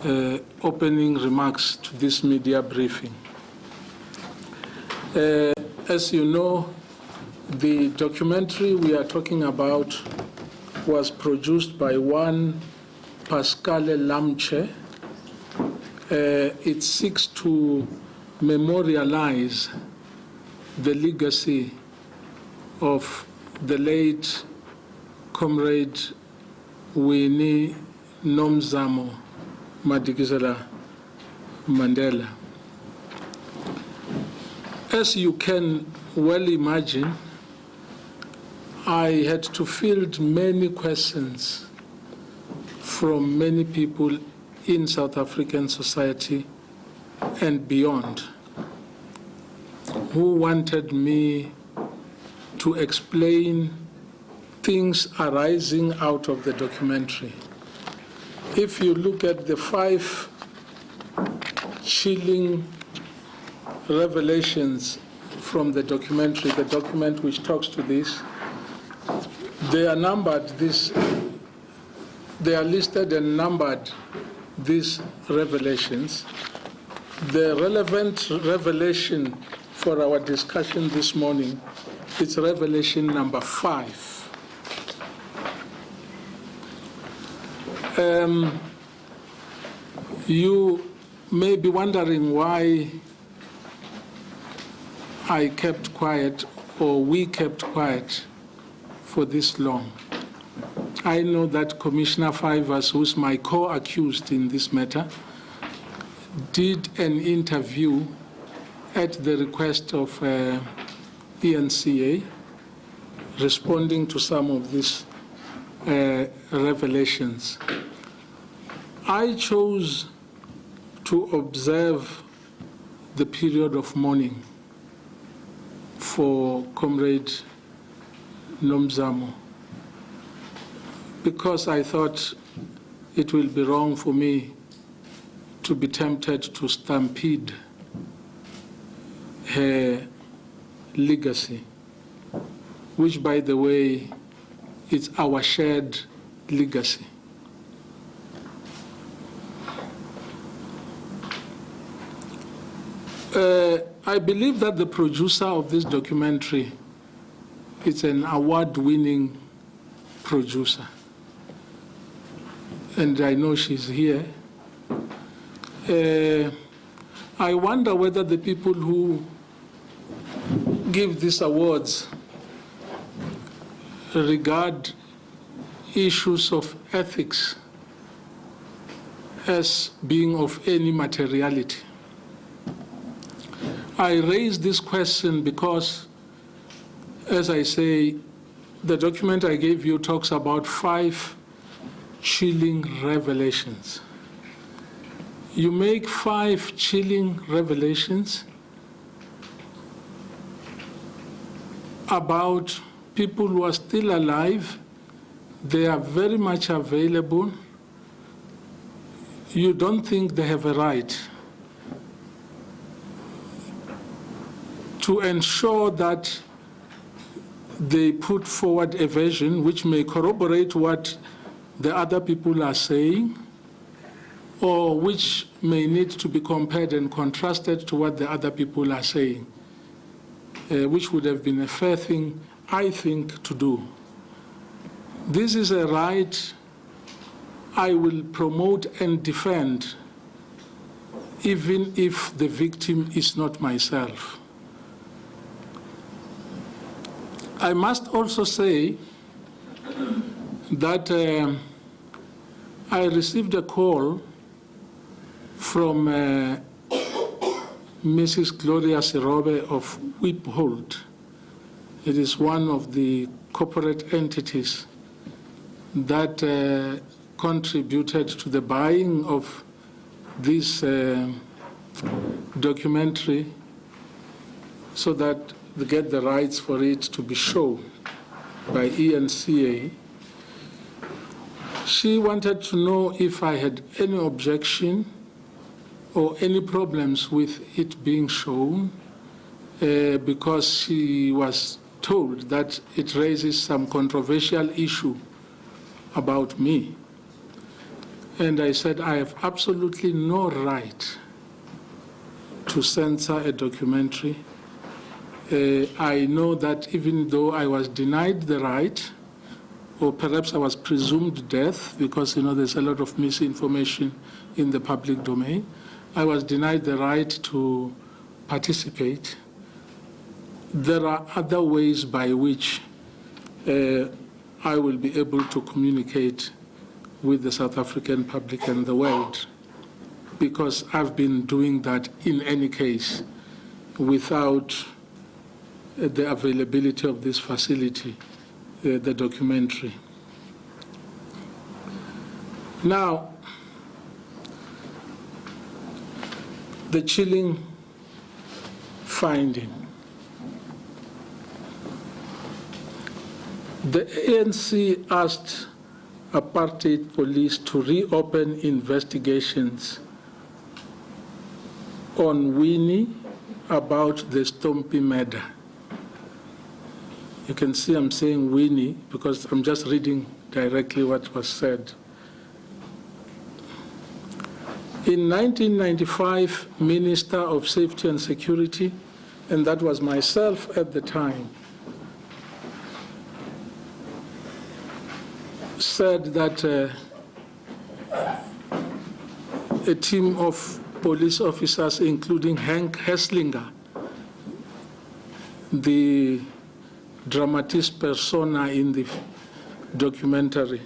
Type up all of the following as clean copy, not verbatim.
opening remarks to this media briefing. As you know, the documentary we are talking about was produced by one Pascale Lamche. It seeks to memorialize the legacy of the late comrade Winnie Madikizela-Mandela. As you can well imagine, I had to field many questions from many people in South African society and beyond, who wanted me to explain things arising out of the documentary. If you look at the 5 chilling revelations from the documentary, the document which talks to this, they are numbered, they are listed and numbered, these revelations. The relevant revelation for our discussion this morning is revelation number 5. You may be wondering why I kept quiet, or we kept quiet for this long. I know that Commissioner Fivers, who's my co-accused in this matter, did an interview at the request of eNCA, responding to some of these revelations. I chose to observe the period of mourning for Comrade Nomzamo, because I thought it will be wrong for me to be tempted to stampede her legacy, which, by the way, is our shared legacy. I believe that the producer of this documentary is an award-winning producer, and I know she's here. I wonder whether the people who give these awards regard issues of ethics as being of any materiality. I raise this question because, as I say, the document I gave you talks about 5 chilling revelations. You make 5 chilling revelations about people who are still alive. They are very much available. You don't think they have a right to ensure that they put forward a version which may corroborate what the other people are saying, or which may need to be compared and contrasted to what the other people are saying, which would have been a fair thing, I think, to do. This is a right I will promote and defend, even if the victim is not myself. I must also say that I received a call from Mrs. Gloria Sirobe of Wiphold. It is one of the corporate entities that contributed to the buying of this documentary so that they get the rights for it to be shown by eNCA. She wanted to know if I had any objection or any problems with it being shown, because she was told that it raises some controversial issue about me. And I said, I have absolutely no right to censor a documentary. I know that even though I was denied the right, or perhaps I was presumed deaf, because there's a lot of misinformation in the public domain, I was denied the right to participate. There are other ways by which I will be able to communicate with the South African public and the world, because I've been doing that in any case without the availability of this facility, the documentary. Now, the chilling finding. The ANC asked apartheid police to reopen investigations on Winnie about the Stompie murder. You can see I'm saying Winnie because I'm just reading directly what was said. In 1995, Minister of Safety and Security, and that was myself at the time, said that a team of police officers, including Hank Hesslinger, the dramatis persona in the documentary,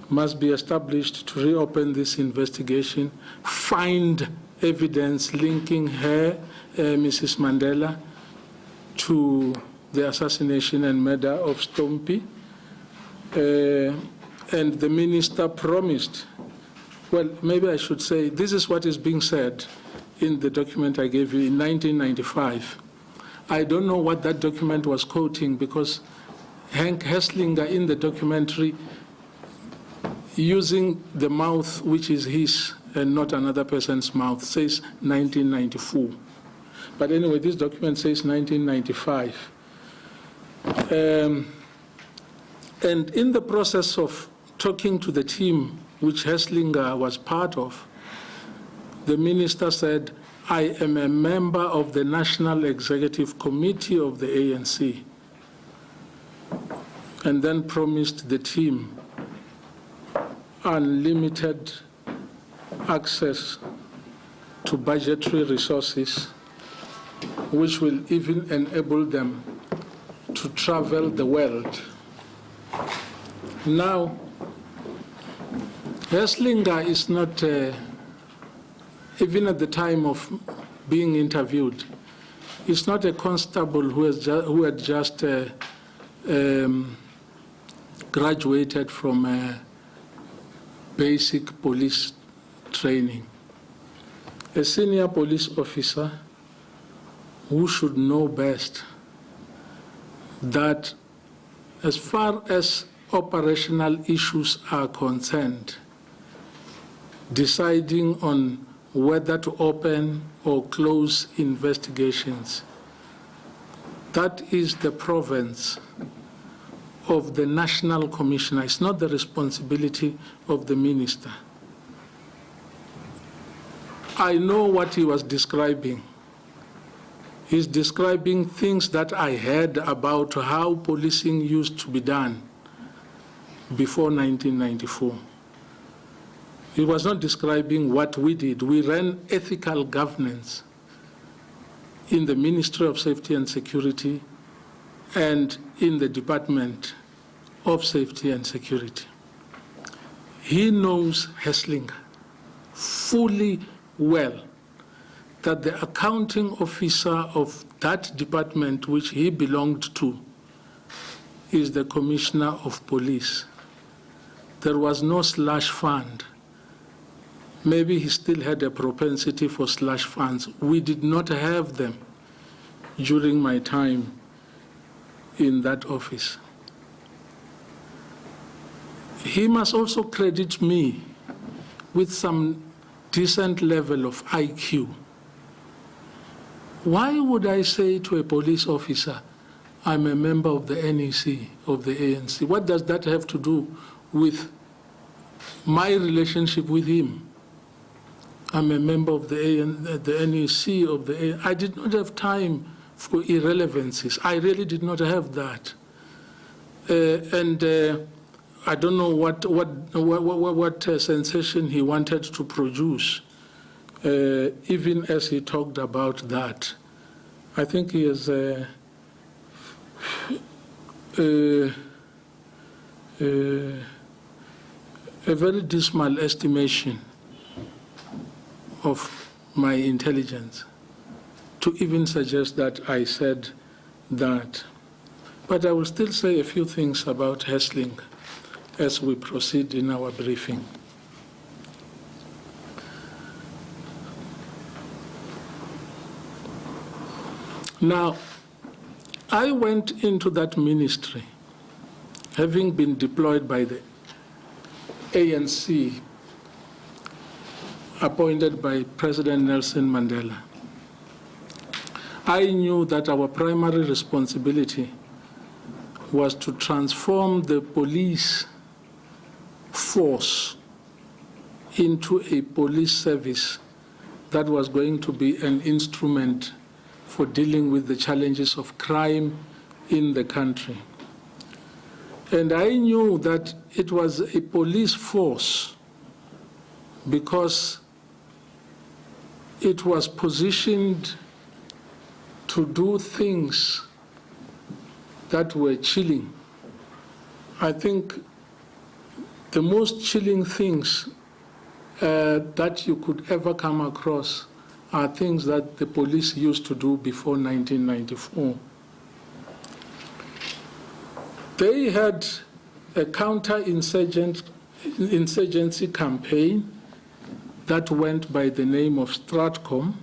must be established to reopen this investigation, find evidence linking her, Mrs. Mandela, to the assassination and murder of Stompie. And the minister promised, well, maybe I should say, this is what is being said in the document I gave you in 1995. I don't know what that document was quoting because Hank Hesslinger in the documentary, using the mouth which is his and not another person's mouth, says 1994. But anyway, this document says 1995. And in the process of talking to the team, which Hesslinger was part of, the minister said, I am a member of the National Executive Committee of the ANC, and then promised the team unlimited access to budgetary resources, which will even enable them to travel the world. Now, Hesslinger is not, even at the time of being interviewed, is not a constable who had just graduated from basic police training. A senior police officer who should know best that as far as operational issues are concerned, deciding on whether to open or close investigations, that is the province of the National Commissioner. It's not the responsibility of the minister. I know what he was describing. He's describing things that I heard about how policing used to be done before 1994. He was not describing what we did. We ran ethical governance in the Ministry of Safety and Security and in the Department of Safety and Security. He knows Hesslinger fully well that the accounting officer of that department which he belonged to is the Commissioner of Police. There was no slush fund. Maybe he still had a propensity for slush funds. We did not have them during my time in that office. He must also credit me with some decent level of IQ. Why would I say to a police officer, I'm a member of the NEC, of the ANC? What does that have to do with my relationship with him. I'm a member of the NEC of the I did not have time for irrelevancies. I really did not have that. I don't know what sensation he wanted to produce, even as he talked about that. I think he is a very dismal estimation of my intelligence to even suggest that I said that. But I will still say a few things about Hessling as we proceed in our briefing. Now, I went into that ministry having been deployed by the ANC, appointed by President Nelson Mandela. I knew that our primary responsibility was to transform the police force into a police service that was going to be an instrument for dealing with the challenges of crime in the country. And I knew that it was a police force because it was positioned to do things that were chilling. I think the most chilling things that you could ever come across are things that the police used to do before 1994. They had a counter-insurgency campaign that went by the name of Stratcom,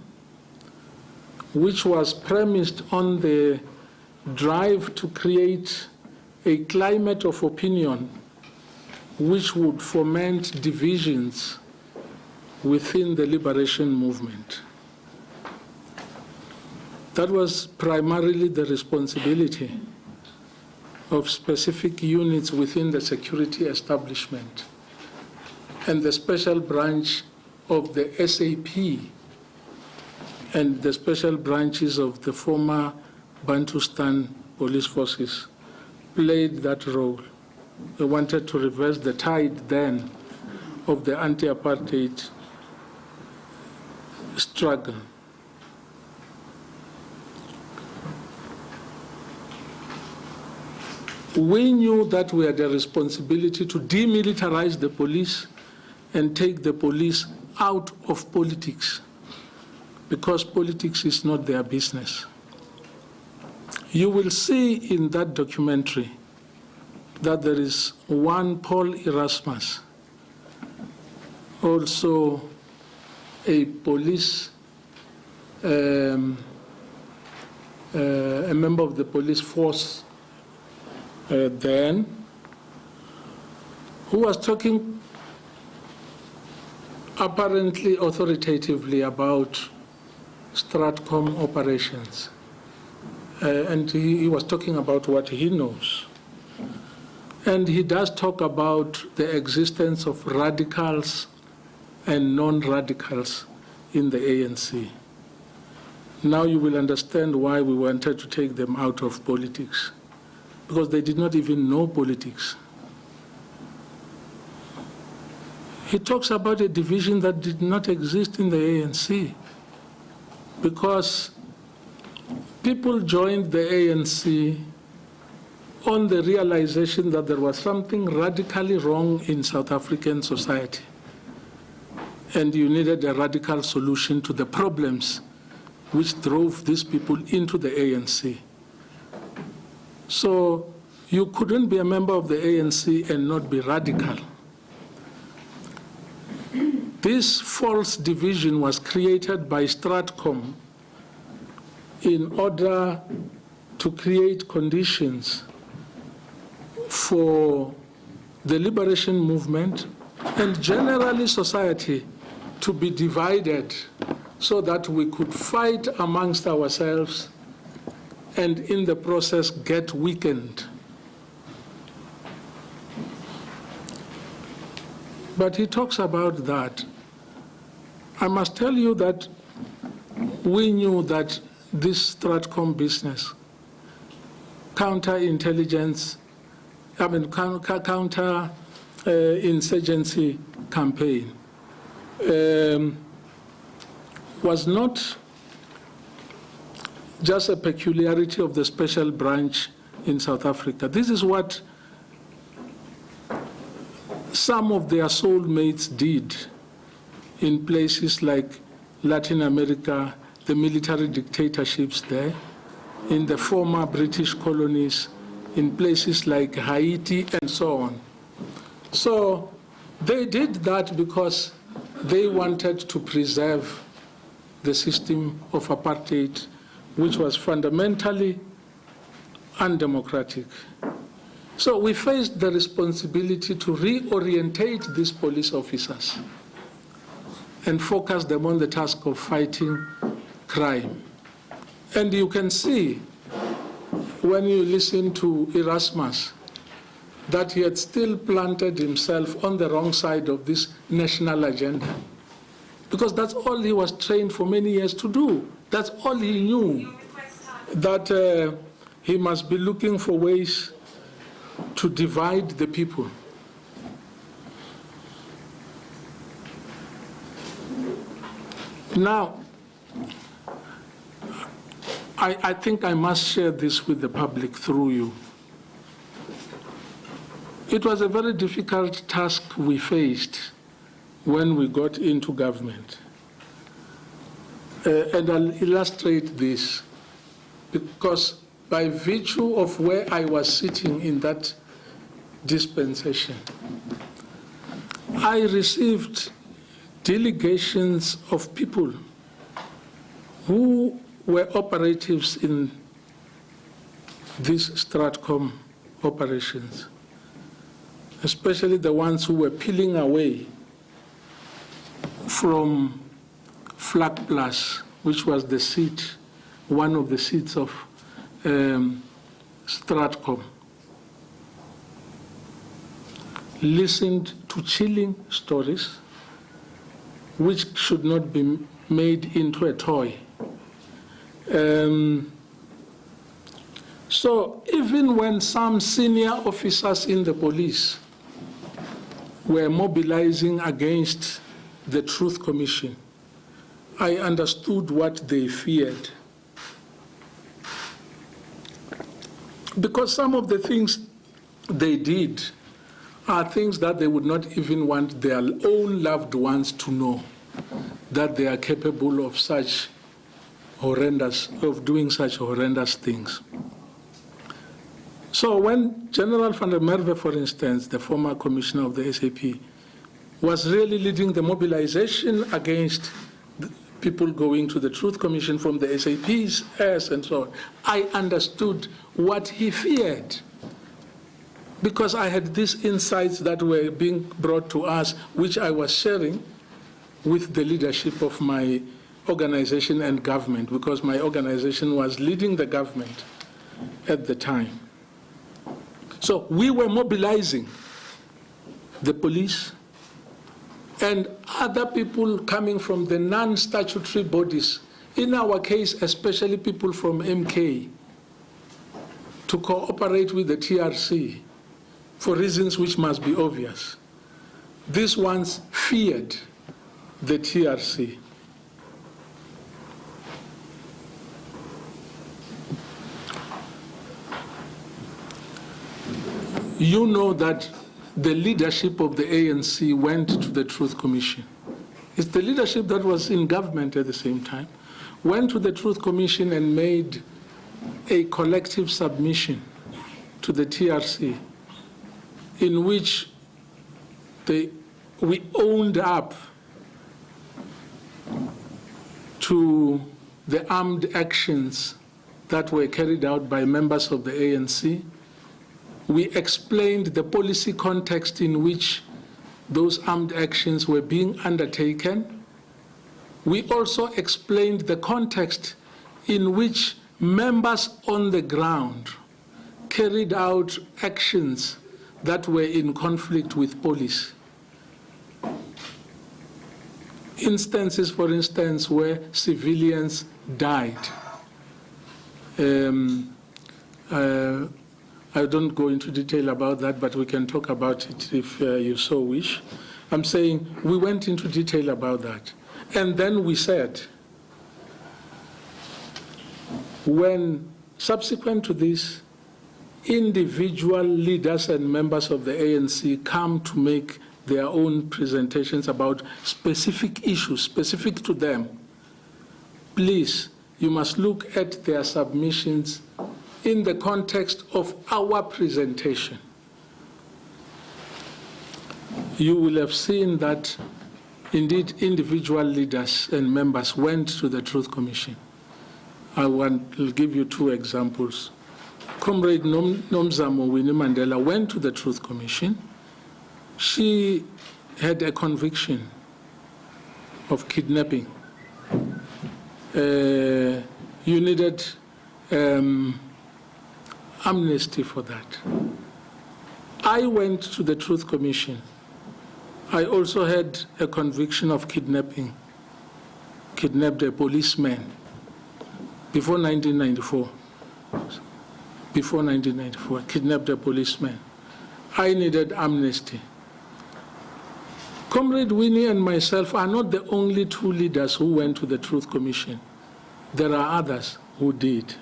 which was premised on the drive to create a climate of opinion which would foment divisions within the liberation movement. That was primarily the responsibility of specific units within the security establishment and the special branch of the SAP and the special branches of the former Bantustan police forces played that role. They wanted to reverse the tide then of the anti-apartheid struggle. We knew that we had a responsibility to demilitarize the police and take the police out of politics, because politics is not their business. You will see in that documentary that there is one Paul Erasmus, also a police, a member of the police force then, who was talking apparently authoritatively about Stratcom operations. And he was talking about what he knows. And he does talk about the existence of radicals and non-radicals in the ANC. Now you will understand why we wanted to take them out of politics, because they did not even know politics. He talks about a division that did not exist in the ANC, because people joined the ANC on the realization that there was something radically wrong in South African society, and you needed a radical solution to the problems which drove these people into the ANC. So you couldn't be a member of the ANC and not be radical. This false division was created by Stratcom in order to create conditions for the liberation movement and generally society to be divided so that we could fight amongst ourselves and in the process get weakened. But he talks about that. I must tell you that we knew that this Stratcom business, counterintelligence, counter-insurgency campaign, was not just a peculiarity of the special branch in South Africa. This is what some of their soulmates did in places like Latin America, the military dictatorships there, in the former British colonies, in places like Haiti and so on. So they did that because they wanted to preserve the system of apartheid, which was fundamentally undemocratic. So we faced the responsibility to reorientate these police officers and focus them on the task of fighting crime. And you can see when you listen to Erasmus that he had still planted himself on the wrong side of this national agenda, because that's all he was trained for many years to do. That's all he knew, that he must be looking for ways to divide the people. Now, I think I must share this with the public through you. It was a very difficult task we faced when we got into government. And I'll illustrate this, because by virtue of where I was sitting in that dispensation, I received delegations of people who were operatives in these Stratcom operations, especially the ones who were peeling away from Flag Plus, which was the seat, one of the seats of Stratcom, listened to chilling stories which should not be made into a toy. So even when some senior officers in the police were mobilizing against the Truth Commission, I understood what they feared. Because some of the things they did are things that they would not even want their own loved ones to know, that they are capable of such horrendous, of doing such horrendous things. So when General van der Merwe, for instance, the former commissioner of the SAP, was really leading the mobilization against people going to the Truth Commission from the SAP's and so on, I understood what he feared, because I had these insights that were being brought to us, which I was sharing with the leadership of my organization and government, because my organization was leading the government at the time. So we were mobilizing the police and other people coming from the non-statutory bodies, in our case, especially people from MK, to cooperate with the TRC for reasons which must be obvious. These ones feared the TRC. You know that the leadership of the ANC went to the Truth Commission. It's the leadership that was in government at the same time, went to the Truth Commission and made a collective submission to the TRC in which we owned up to the armed actions that were carried out by members of the ANC. We explained the policy context in which those armed actions were being undertaken. We also explained the context in which members on the ground carried out actions that were in conflict with policy. instances, for instance, where civilians died. I don't go into detail about that, but we can talk about it if you so wish. I'm saying we went into detail about that. And then we said, when subsequent to this, individual leaders and members of the ANC come to make their own presentations about specific issues, specific to them, please, you must look at their submissions in the context of our presentation. You will have seen that, indeed, individual leaders and members went to the Truth Commission. I will give you two examples. Comrade Nomzamo Winnie Mandela went to the Truth Commission. She had a conviction of kidnapping. You needed amnesty for that. I went to the Truth Commission. I also had a conviction of kidnapping, kidnapped a policeman before 1994. Before 1994, kidnapped a policeman. I needed amnesty. Comrade Winnie and myself are not the only two leaders who went to the Truth Commission. There are others who did.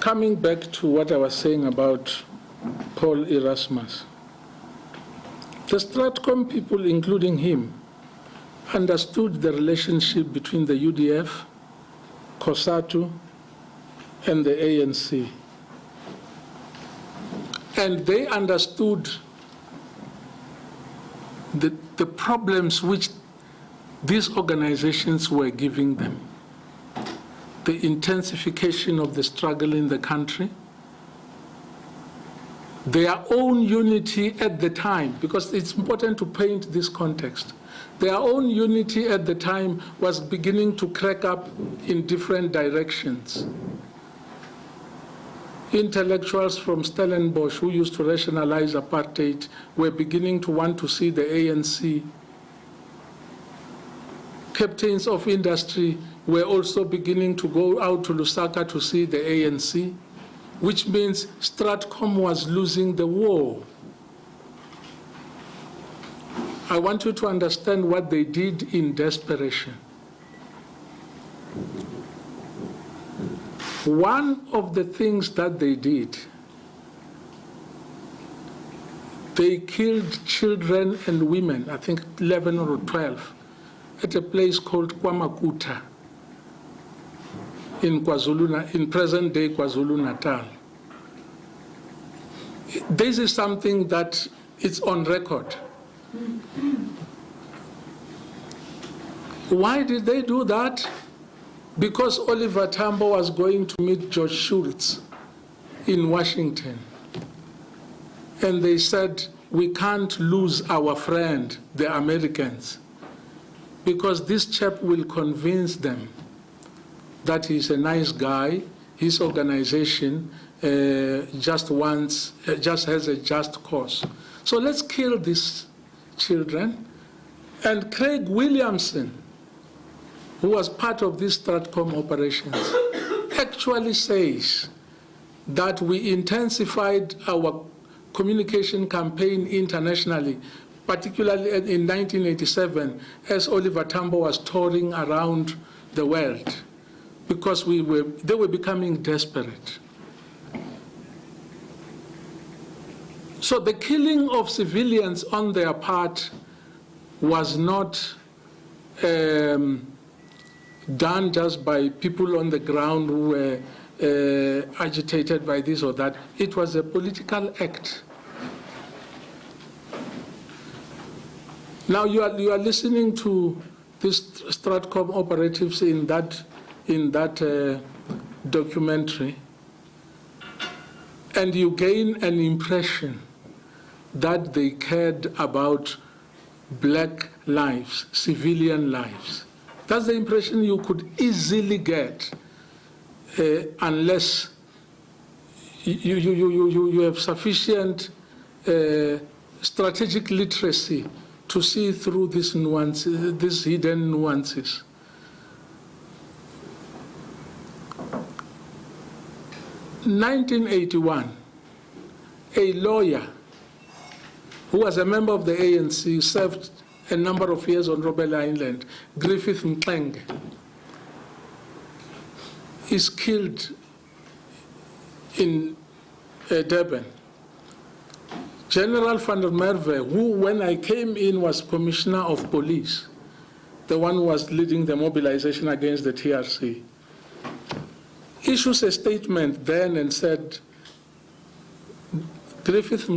Coming back to what I was saying about Paul Erasmus, the Stratcom people, including him, understood the relationship between the UDF, COSATU, and the ANC. And they understood the problems which these organizations were giving them. The intensification of the struggle in the country, their own unity at the time, because it's important to paint this context. Their own unity at the time was beginning to crack up in different directions. Intellectuals from Stellenbosch who used to rationalize apartheid were beginning to want to see the ANC. Captains of industry were also beginning to go out to Lusaka to see the ANC, which means Stratcom was losing the war. I want you to understand what they did in desperation. One of the things that they did, they killed children and women, I think 11 or 12, at a place called Kwamakuta in present-day KwaZulu-Natal. This is something that is on record. Why did they do that? Because Oliver Tambo was going to meet George Shultz in Washington. And they said, we can't lose our friend, the Americans, because this chap will convince them that he's a nice guy, his organization just has a just cause. So let's kill these children. And Craig Williamson, who was part of these Stratcom operations, actually says that we intensified our communication campaign internationally, particularly in 1987, as Oliver Tambo was touring around the world, because they were becoming desperate. So the killing of civilians on their part was not done just by people on the ground who were agitated by this or that. It was a political act. Now you are listening to these Stratcom operatives in that documentary, and you gain an impression that they cared about black lives, civilian lives. That's the impression you could easily get unless you have sufficient strategic literacy to see through these nuances, these hidden nuances. In 1981, a lawyer who was a member of the ANC, served a number of years on Robben Island, Griffith Mxenge, is killed in Durban. General van der Merwe, who when I came in was Commissioner of Police, the one who was leading the mobilization against the TRC, issues a statement then and said, Griffith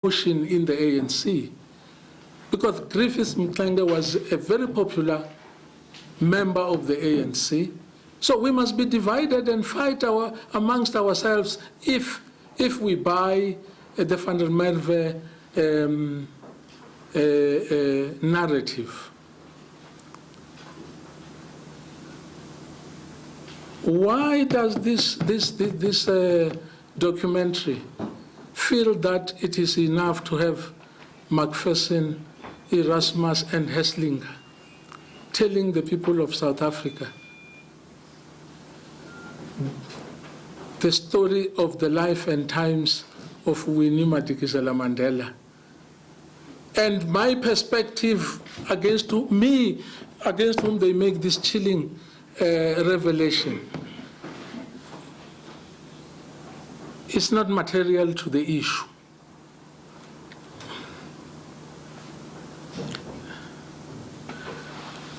motion in the ANC, because Griffith Mxenge was a very popular member of the ANC. So we must be divided and fight amongst ourselves if we buy the van der Merwe narrative. Why does this documentary feel that it is enough to have Macpherson, Erasmus, and Hesslinger telling the people of South Africa the story of the life and times of Winnie Madikizela-Mandela? And my perspective against whom they make this chilling revelation is not material to the issue.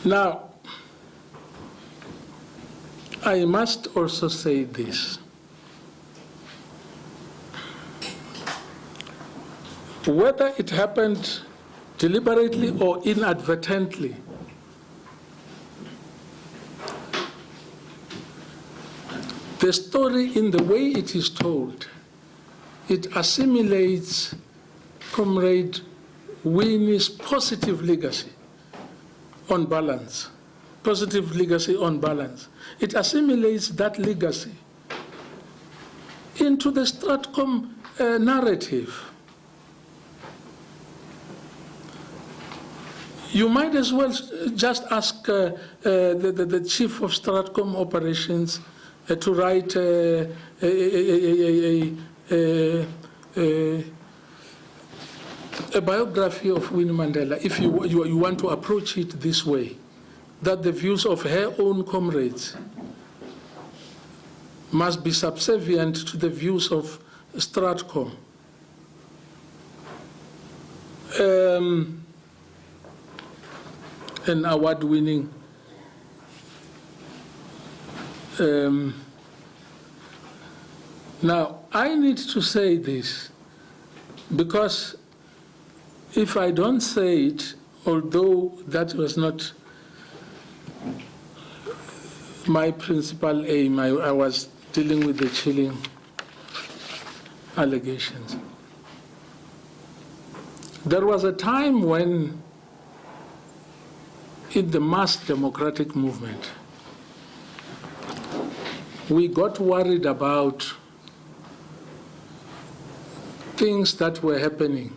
Now, I must also say this. Whether it happened deliberately or inadvertently, the story, in the way it is told, it assimilates Comrade Winnie's positive legacy on balance. Positive legacy on balance. It assimilates that legacy into the Stratcom narrative. You might as well just ask the chief of Stratcom operations to write a biography of Winnie Mandela, if you want to approach it this way, that the views of her own comrades must be subservient to the views of Stratcom. An award-winning now, I need to say this because if I don't say it, although that was not my principal aim, I was dealing with the chilling allegations. There was a time when, in the mass democratic movement, we got worried about things that were happening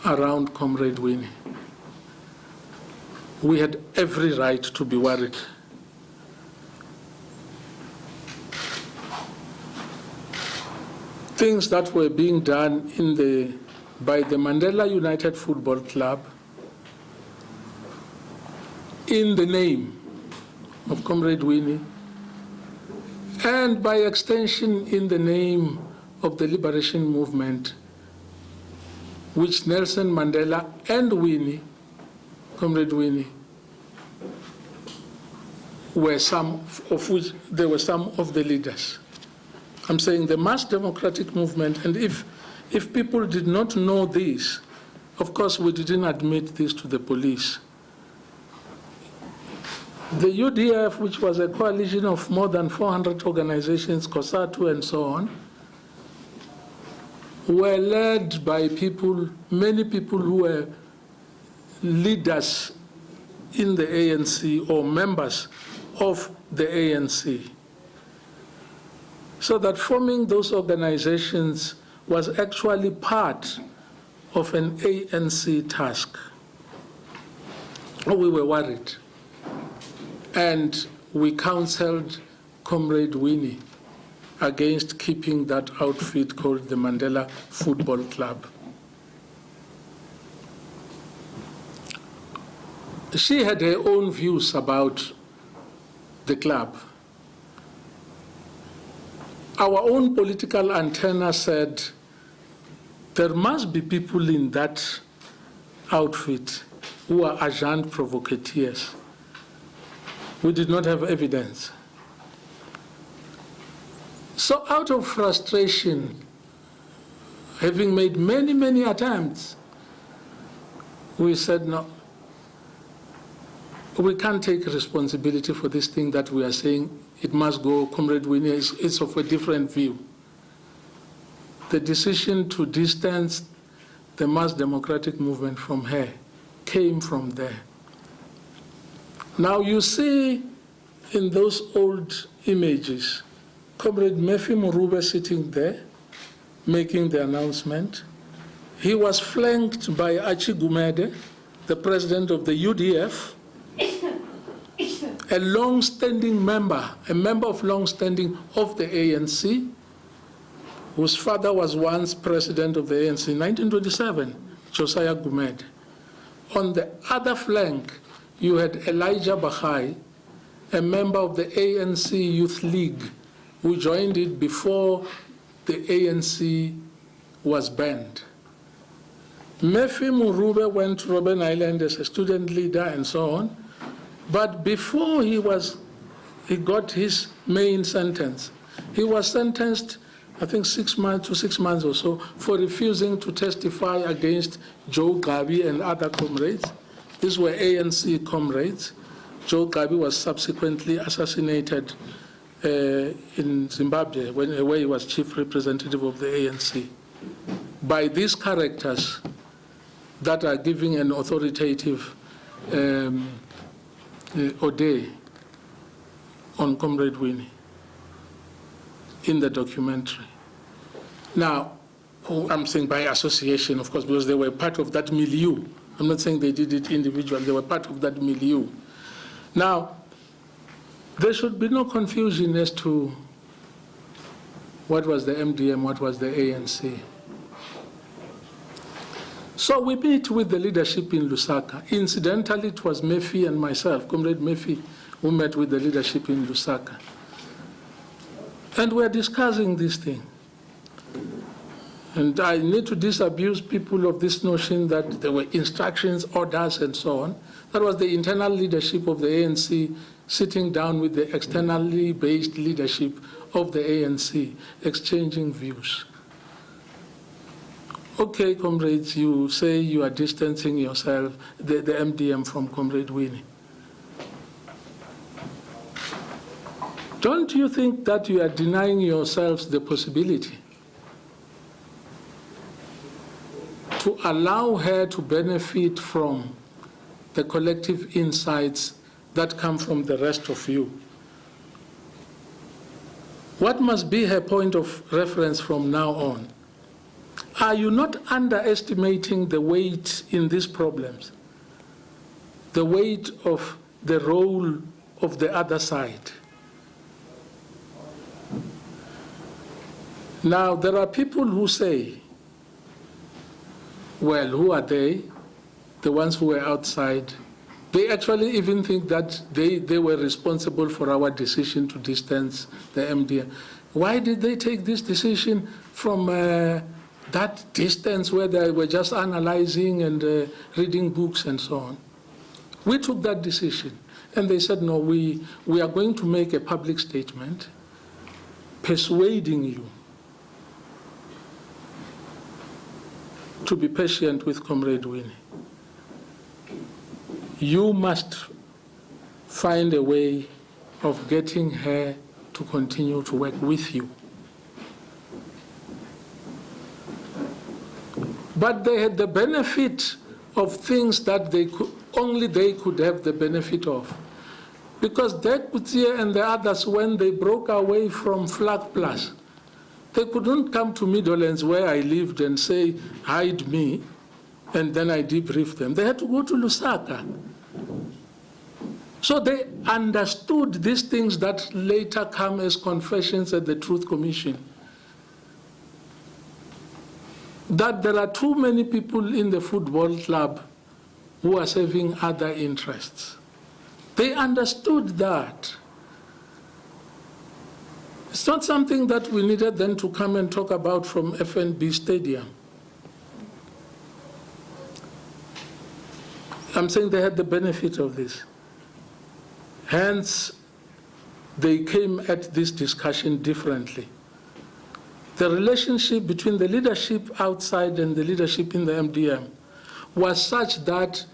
around Comrade Winnie. We had every right to be worried. Things that were being done by the Mandela United Football Club in the name of Comrade Winnie, and by extension in the name of the liberation movement which Nelson Mandela and Winnie, Comrade Winnie, were some of which they were some of the leaders. I'm saying the mass democratic movement, and if people did not know this, of course we didn't admit this to the police. The UDF, which was a coalition of more than 400 organizations, COSATU and so on, were led by people, many people who were leaders in the ANC or members of the ANC. So that forming those organizations was actually part of an ANC task. We were worried. And we counseled Comrade Winnie against keeping that outfit called the Mandela Football Club. She had her own views about the club. Our own political antenna said there must be people in that outfit who are agents provocateurs. We did not have evidence. So out of frustration, having made many, many attempts, we said, no, we can't take responsibility for this thing that we are saying. It must go. Comrade Winnie is of a different view. The decision to distance the mass democratic movement from her came from there. Now you see in those old images, Comrade Murphy Murube sitting there, making the announcement. He was flanked by Achi Gumede, the president of the UDF, a long-standing member, a member of long-standing of the ANC, whose father was once president of the ANC in 1927, Josiah Gumede. On the other flank, you had Elijah Bahai, a member of the ANC Youth League, who joined it before the ANC was banned. Murphy Murube went to Robben Island as a student leader and so on, but before he got his main sentence, he was sentenced, I think 6 months to 6 months or so, for refusing to testify against Joe Gabi and other comrades. These were ANC comrades. Joe Gabi was subsequently assassinated in Zimbabwe where he was chief representative of the ANC by these characters that are giving an authoritative ode on Comrade Winnie in the documentary. Now, I'm saying by association, of course, because they were part of that milieu. I'm not saying they did it individually, they were part of that milieu. Now, there should be no confusion as to what was the MDM, what was the ANC. So we meet with the leadership in Lusaka. Incidentally, it was Murphy and myself, Comrade Murphy, who met with the leadership in Lusaka. And we're discussing this thing. And I need to disabuse people of this notion that there were instructions, orders, and so on. That was the internal leadership of the ANC sitting down with the externally based leadership of the ANC, exchanging views. Okay, comrades, you say you are distancing yourself, the MDM, from Comrade Winnie. Don't you think that you are denying yourselves the possibility to allow her to benefit from the collective insights that come from the rest of you? What must be her point of reference from now on? Are you not underestimating the weight in these problems? The weight of the role of the other side? Now, there are people who say, well, who are they? The ones who were outside. They actually even think that they were responsible for our decision to distance the MDM. Why did they take this decision from that distance where they were just analyzing and reading books and so on. We took that decision, and they said, no, we are going to make a public statement persuading you to be patient with Comrade Winnie. You must find a way of getting her to continue to work with you. But they had the benefit of things that only they could have the benefit of. Because Dekutsie and the others, when they broke away from Flag Plus, they couldn't come to Meadowlands where I lived and say, hide me, and then I debriefed them. They had to go to Lusaka. So they understood these things that later come as confessions at the Truth Commission. That there are too many people in the football club who are serving other interests. They understood that. It's not something that we needed then to come and talk about from FNB Stadium. I'm saying they had the benefit of this. Hence, they came at this discussion differently. The relationship between the leadership outside and the leadership in the MDM was such that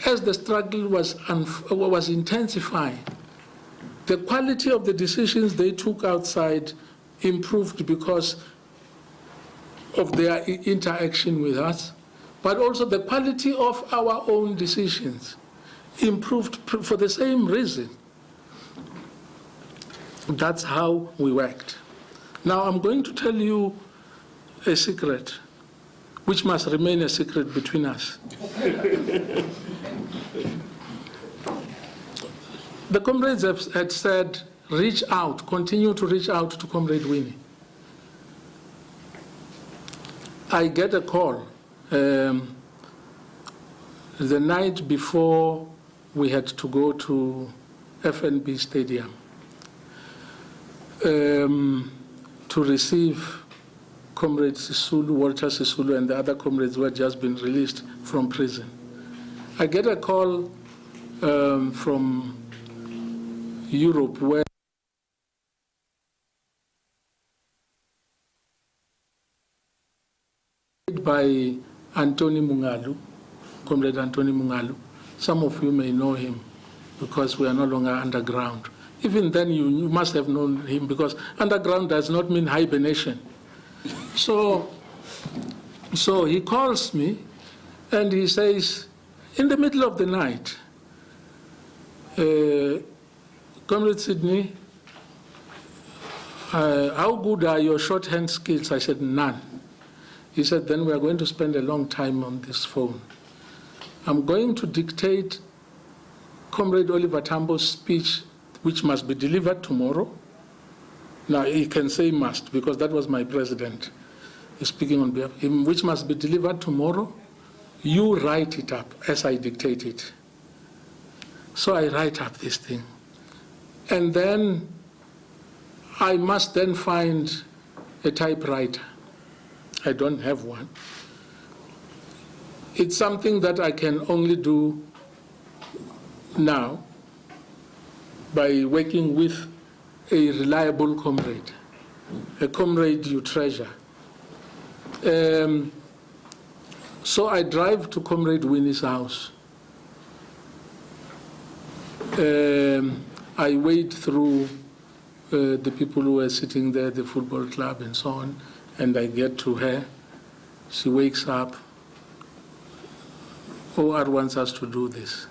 as the struggle was intensifying, the quality of the decisions they took outside improved because of their interaction with us, but also the quality of our own decisions improved for the same reason. That's how we worked. Now I'm going to tell you a secret, which must remain a secret between us. The comrades had said, reach out, continue to reach out to Comrade Winnie. I get a call the night before we had to go to FNB Stadium to receive Comrade Sisulu, Walter Sisulu, and the other comrades who had just been released from prison. I get a call from Europe where by Anthony Mungalu, Comrade Anthony Mungalu. Some of you may know him because we are no longer underground. Even then you must have known him because underground does not mean hibernation. So he calls me and he says, in the middle of the night, Comrade Sydney, how good are your shorthand skills? I said, none. He said, then we are going to spend a long time on this phone. I'm going to dictate Comrade Oliver Tambo's speech, which must be delivered tomorrow. Now, he can say must, because that was my president speaking on behalf of him, which must be delivered tomorrow. You write it up as I dictate it. So I write up this thing. And then I must then find a typewriter. I don't have one. It's something that I can only do now by working with a reliable comrade, a comrade you treasure. So I drive to Comrade Winnie's house. I wade through the people who were sitting there, the football club and so on, and I get to her. She wakes up. OR wants us to do this.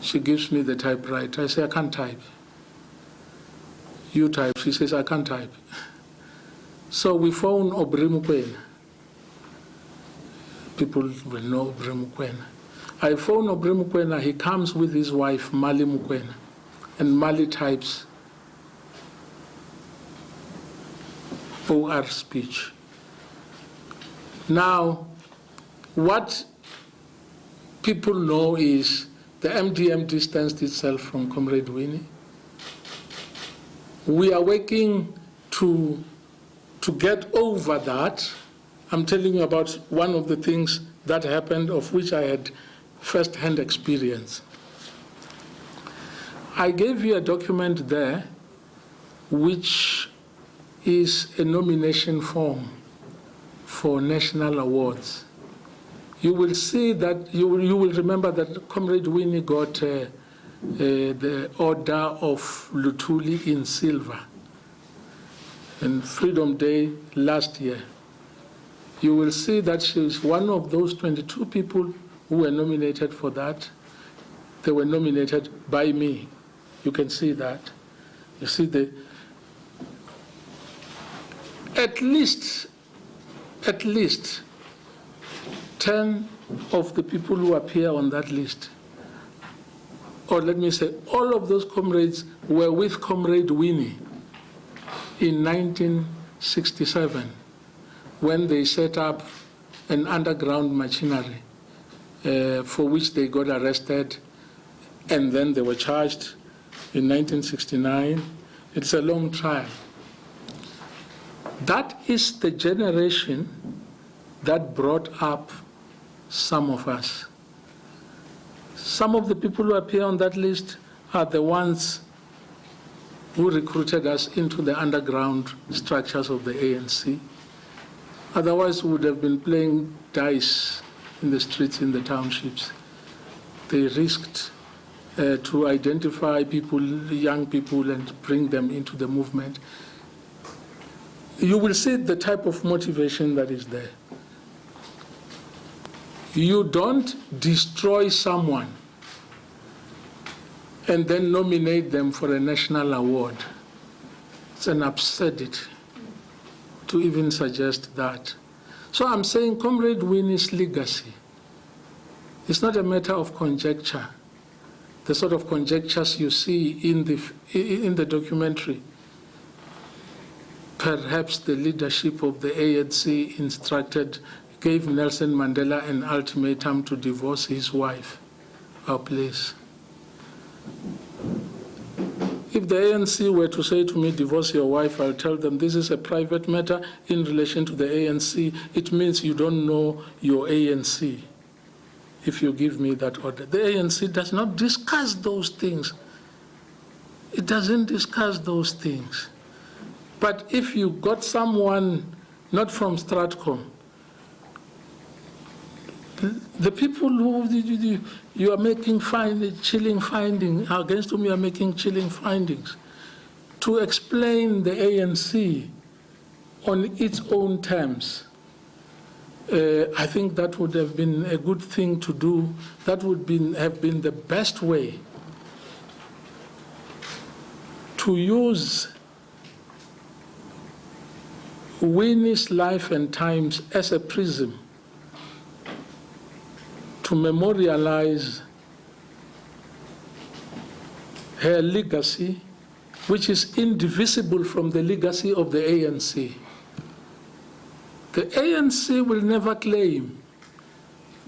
She gives me the typewriter. I say, I can't type. You type. She says, I can't type. So we phone Obri Mukwena. People will know Obri Mukwena. I phone Obri Mukwena. He comes with his wife, Mali Mukwena. And Mali types OR speech. Now, what people know is the MDM distanced itself from Comrade Winnie. We are working to to get over that, I'm telling you about one of the things that happened of which I had first-hand experience. I gave you a document there which is a nomination form for national awards. You will see that, you will remember that Comrade Winnie got the Order of Luthuli in silver on Freedom Day last year. You will see that she is one of those 22 people who were nominated for that. They were nominated by me. You can see that. You see at least 10 of the people who appear on that list, or let me say, all of those comrades were with Comrade Winnie in 1967 when they set up an underground machinery for which they got arrested and then they were charged in 1969. It's a long trial. That is the generation that brought up some of us. Some of the people who appear on that list are the ones who recruited us into the underground structures of the ANC. Otherwise, we would have been playing dice in the streets, in the townships. They risked to identify people, young people, and bring them into the movement. You will see the type of motivation that is there. You don't destroy someone and then nominate them for a national award. It's an absurdity to even suggest that. So I'm saying Comrade Winnie's legacy is not a matter of conjecture, the sort of conjectures you see in the documentary. Perhaps the leadership of the ANC gave Nelson Mandela an ultimatum to divorce his wife. Our place. If the ANC were to say to me, divorce your wife, I'll tell them this is a private matter in relation to the ANC. It means you don't know your ANC if you give me that order. The ANC does not discuss those things. It doesn't discuss those things. But if you got someone not from Stratcom, the people who you are making chilling findings, against whom you are making chilling findings, to explain the ANC on its own terms, I think that would have been a good thing to do. That would have been the best way to use Winnie's life and times as a prism to memorialize her legacy, which is indivisible from the legacy of the ANC. The ANC will never claim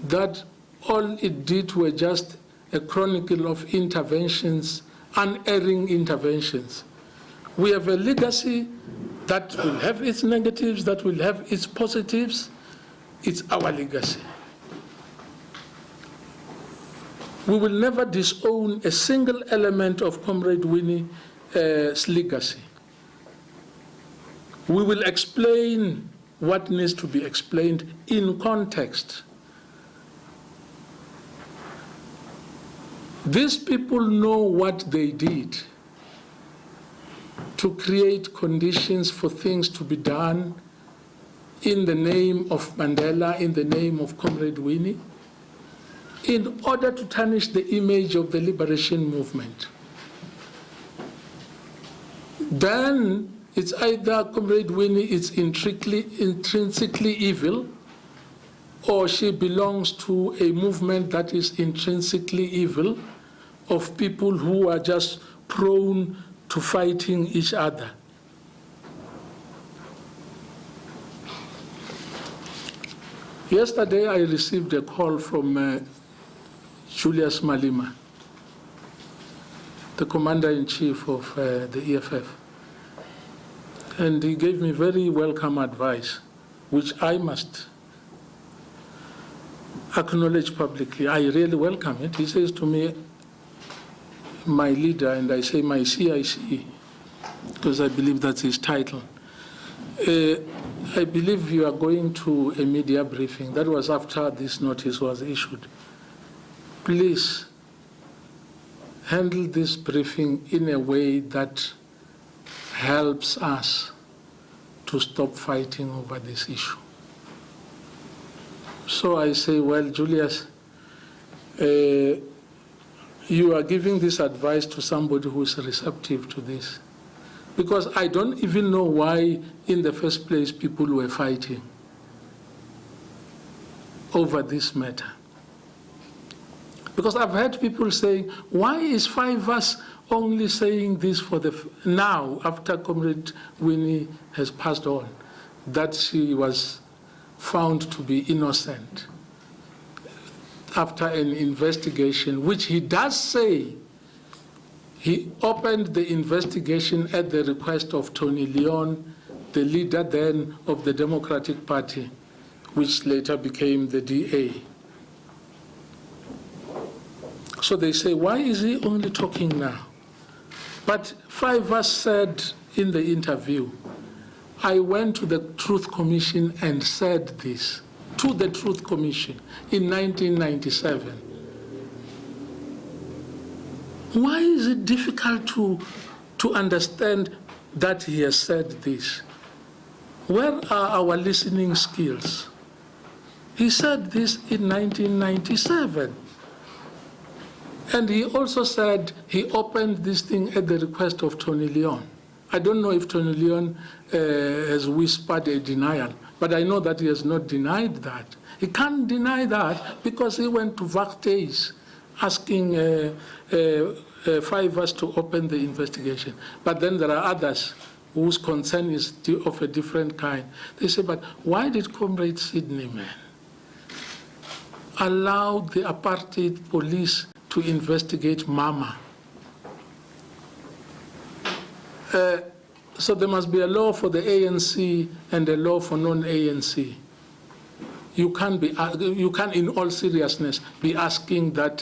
that all it did were just a chronicle of interventions, unerring interventions. We have a legacy that will have its negatives, that will have its positives. It's our legacy. We will never disown a single element of Comrade Winnie's legacy. We will explain what needs to be explained in context. These people know what they did to create conditions for things to be done in the name of Mandela, in the name of Comrade Winnie, in order to tarnish the image of the liberation movement. Then it's either Comrade Winnie is intrinsically evil, or she belongs to a movement that is intrinsically evil, of people who are just prone to fighting each other. Yesterday I received a call from Julius Malema, the commander-in-chief of the EFF. And he gave me very welcome advice, which I must acknowledge publicly. I really welcome it. He says to me, my leader, and I say my CIC, because I believe that's his title. I believe you are going to a media briefing. That was after this notice was issued. Please handle this briefing in a way that helps us to stop fighting over this issue. So I say, well, Julius, you are giving this advice to somebody who is receptive to this. Because I don't even know why, in the first place, people were fighting over this matter. Because I've heard people saying, why is 5us only saying this for now, after Comrade Winnie has passed on, that she was found to be innocent after an investigation, which he does say he opened the investigation at the request of Tony Leon, the leader then of the Democratic Party, which later became the DA. So they say, why is he only talking now? But 5us said in the interview, I went to the Truth Commission and said this, to the Truth Commission in 1997. Why is it difficult to understand that he has said this? Where are our listening skills? He said this in 1997. And he also said he opened this thing at the request of Tony Leon. I don't know if Tony Leon has whispered a denial, but I know that he has not denied that. He can't deny that because he went to Vartes asking 5us to open the investigation. But then there are others whose concern is of a different kind. They say, but why did Comrade Sydney Man allow the apartheid police to investigate Mama? So there must be a law for the ANC and a law for non-ANC. You can't, in all seriousness, be asking that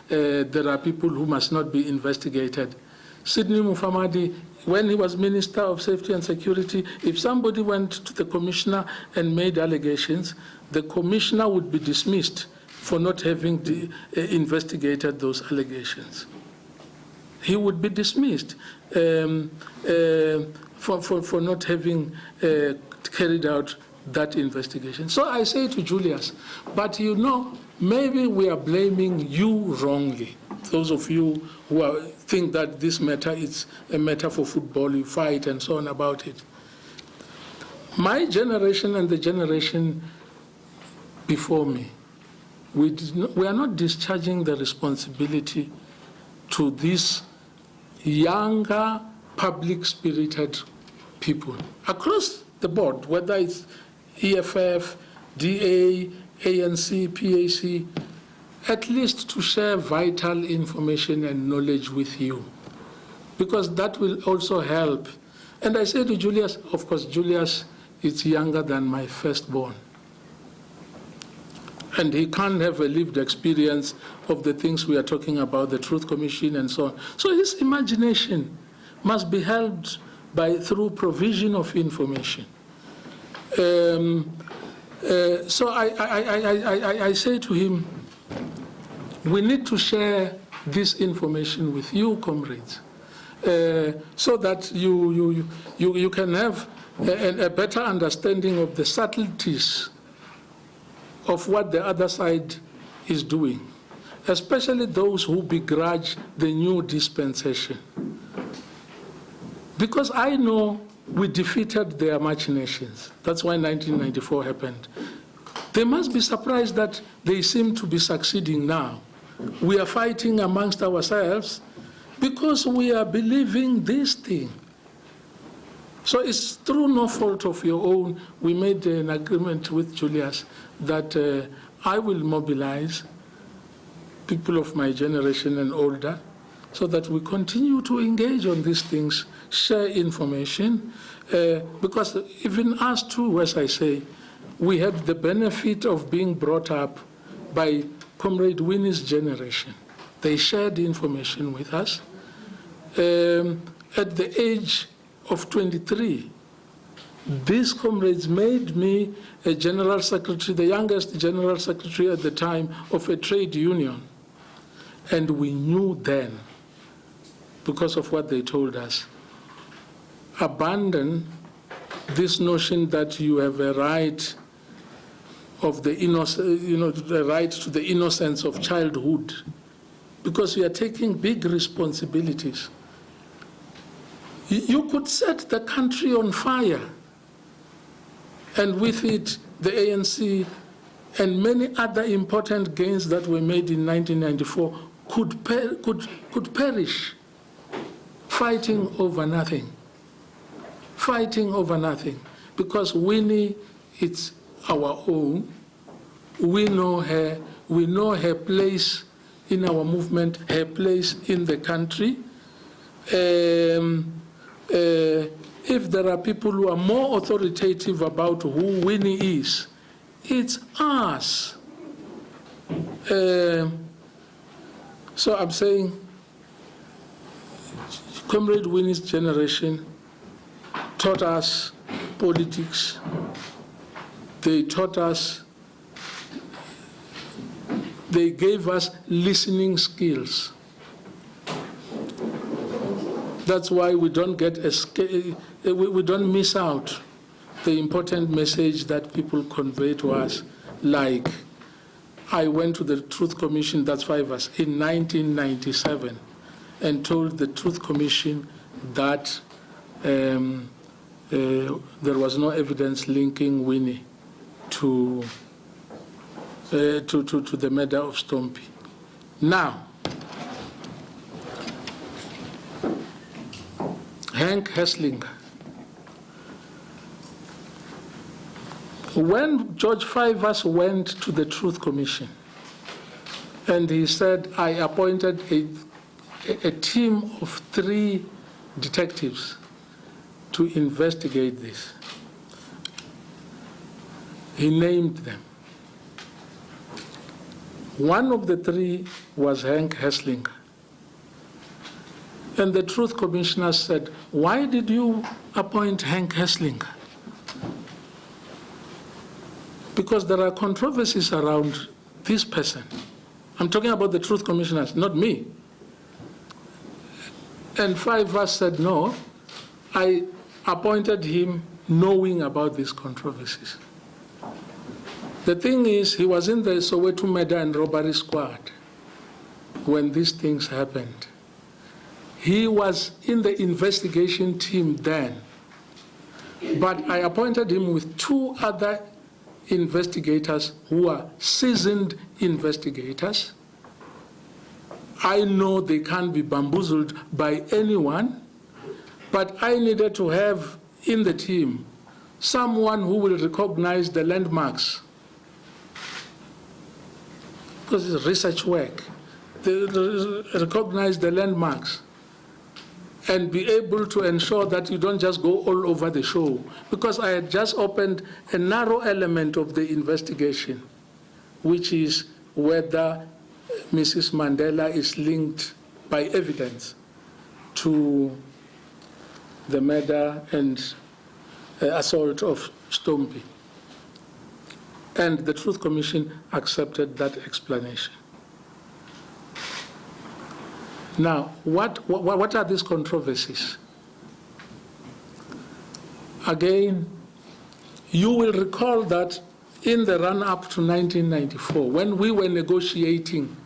there are people who must not be investigated. Sidney Mufamadi, when he was Minister of Safety and Security, if somebody went to the commissioner and made allegations, the commissioner would be dismissed for not having investigated those allegations. He would be dismissed for not having carried out that investigation. So I say to Julius, but you know, maybe we are blaming you wrongly. Those of you who think that this matter is a matter for football, you fight and so on about it. My generation and the generation before me, we are not discharging the responsibility to these younger, public-spirited people across the board, whether it's EFF, DA, ANC, PAC, at least to share vital information and knowledge with you, because that will also help. And I say to Julius, of course, Julius is younger than my firstborn, and he can't have a lived experience of the things we are talking about, the Truth Commission and so on. So his imagination must be helped through provision of information. So I say to him, we need to share this information with you, comrades, so that you can have a better understanding of the subtleties of what the other side is doing, especially those who begrudge the new dispensation. Because I know we defeated their machinations. That's why 1994 happened. They must be surprised that they seem to be succeeding now. We are fighting amongst ourselves because we are believing this thing. So it's through no fault of your own. We made an agreement with Julius that I will mobilize people of my generation and older so that we continue to engage on these things share information, because even us too, as I say, we had the benefit of being brought up by Comrade Winnie's generation. They shared information with us. At the age of 23, these comrades made me a general secretary, the youngest general secretary at the time of a trade union. And we knew then, because of what they told us, abandon this notion that you have a right of the the right to the innocence of childhood, because you are taking big responsibilities. You could set the country on fire, and with it, the ANC and many other important gains that were made in 1994 could perish, fighting over nothing. Fighting over nothing. Because Winnie, it's our own. We know her place in our movement, her place in the country. If there are people who are more authoritative about who Winnie is, it's us. So I'm saying, Comrade Winnie's generation taught us politics. They taught us, they gave us listening skills. That's why we don't we don't miss out the important message that people convey to us. Like, I went to the Truth Commission, that's 5 of us, in 1997, and told the Truth Commission that there was no evidence linking Winnie to the murder of Stompie. Now, Hank Hesslinger. When George Fivers went to the Truth Commission, and he said, I appointed a team of 3 detectives to investigate this. He named them. One of the 3 was Hank Hesslinger. And the Truth Commissioner said, why did you appoint Hank Hesslinger? Because there are controversies around this person. I'm talking about the Truth Commissioners, not me. And 5 of us said, no, I appointed him knowing about these controversies. The thing is, he was in the Soweto murder and robbery squad when these things happened. He was in the investigation team then, but I appointed him with 2 other investigators who are seasoned investigators. I know they can't be bamboozled by anyone, but I needed to have in the team someone who will recognize the landmarks, because it's research work. They recognize the landmarks and be able to ensure that you don't just go all over the show. Because I had just opened a narrow element of the investigation, which is whether Mrs. Mandela is linked by evidence to the murder and assault of Stompie. And the Truth Commission accepted that explanation. Now, what are these controversies? Again, you will recall that in the run-up to 1994, when we were negotiating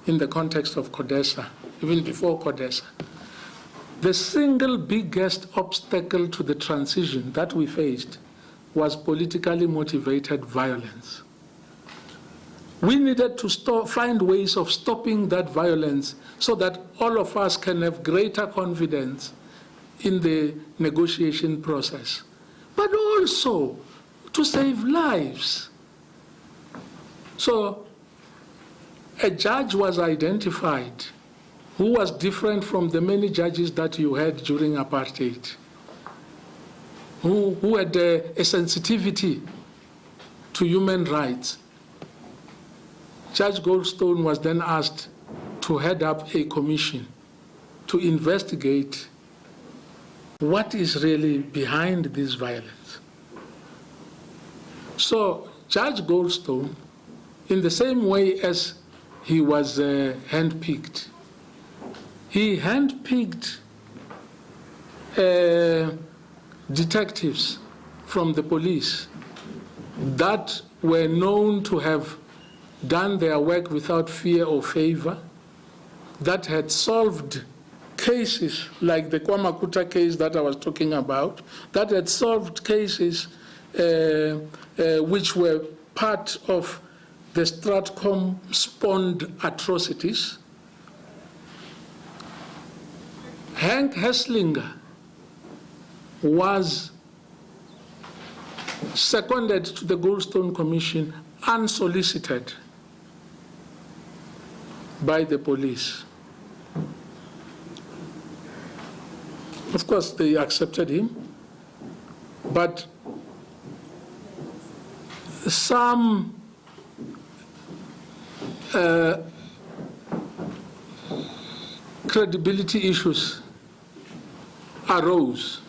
in the context of CODESA, even before CODESA, the single biggest obstacle to the transition that we faced was politically motivated violence. We needed to find ways of stopping that violence so that all of us can have greater confidence in the negotiation process, but also to save lives. So a judge was identified who was different from the many judges that you had during apartheid, who had a sensitivity to human rights. Judge Goldstone was then asked to head up a commission to investigate what is really behind this violence. So Judge Goldstone, in the same way as he was handpicked, he handpicked detectives from the police that were known to have done their work without fear or favor, that had solved cases like the Kwamakuta case that I was talking about, that had solved cases which were part of the Stratcom spawned atrocities. Hank Hesslinger was seconded to the Goldstone Commission unsolicited by the police. Of course, they accepted him, but some credibility issues arose,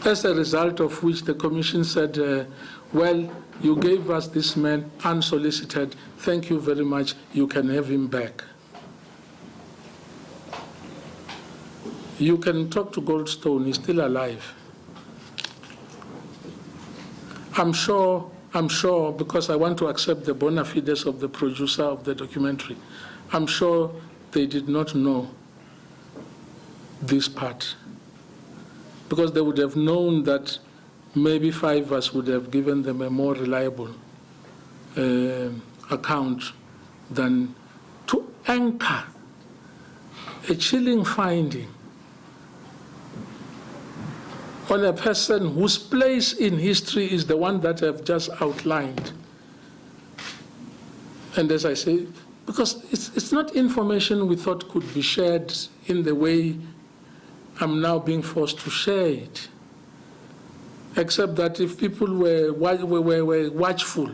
as a result of which the commission said, well, you gave us this man unsolicited, thank you very much, you can have him back. You can talk to Goldstone, he's still alive. I'm sure, because I want to accept the bona fides of the producer of the documentary, I'm sure they did not know this part, because they would have known that maybe 5 of us would have given them a more reliable account than to anchor a chilling finding on a person whose place in history is the one that I've just outlined. And as I say, because it's not information we thought could be shared in the way I'm now being forced to share it. Except that if people were watchful,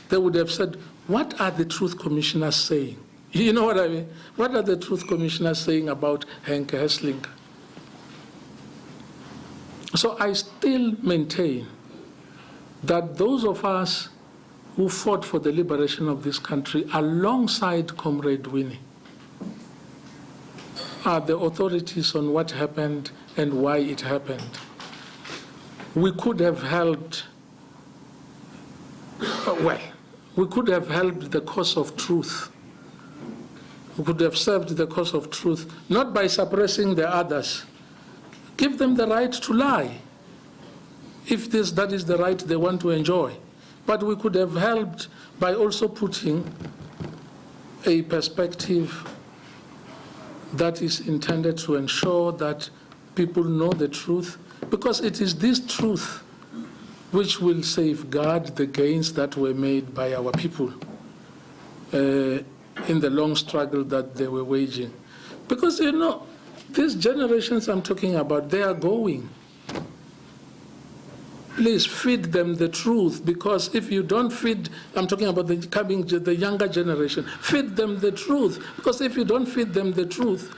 they would have said, what are the truth commissioners saying? You know what I mean? What are the truth commissioners saying about Hank Hesslinger? So I still maintain that those of us who fought for the liberation of this country alongside Comrade Winnie are the authorities on what happened and why it happened. We could have helped, we could have helped the cause of truth. We could have served the cause of truth, not by suppressing the others. Give them the right to lie, if that is the right they want to enjoy. But we could have helped by also putting a perspective that is intended to ensure that people know the truth, because it is this truth which will safeguard the gains that were made by our people in the long struggle that they were waging. Because, you know, these generations I'm talking about, they are going. Please feed them the truth, because if you don't feed, I'm talking about the younger generation, feed them the truth, because if you don't feed them the truth,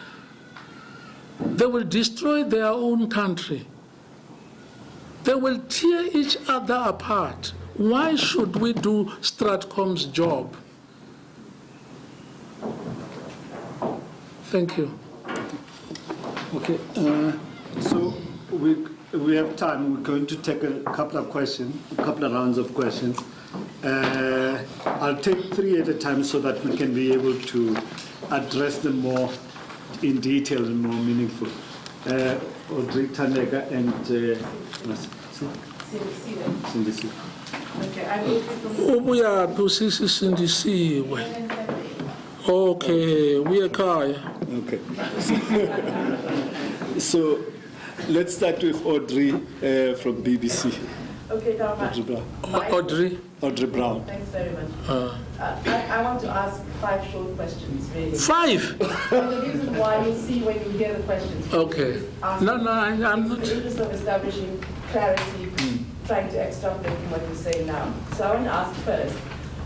they will destroy their own country. They will tear each other apart. Why should we do Stratcom's job? Thank you. Okay, so we have time. We're going to take a couple of questions, a couple of rounds of questions. I'll take 3 at a time so that we can be able to address them more in detail and more meaningful. Audrey Tanega and Cindy. Okay, I will Okay, we are Kaya. Okay. So let's start with Audrey from BBC. Okay, Audrey. Audrey Brown. Thanks very much. I want to ask 5 short questions, really. 5? And the reason why you'll see when you hear the questions. Okay. No, I'm not. In the interest of establishing clarity, trying to extrapolate from what you say now. So I want to ask first,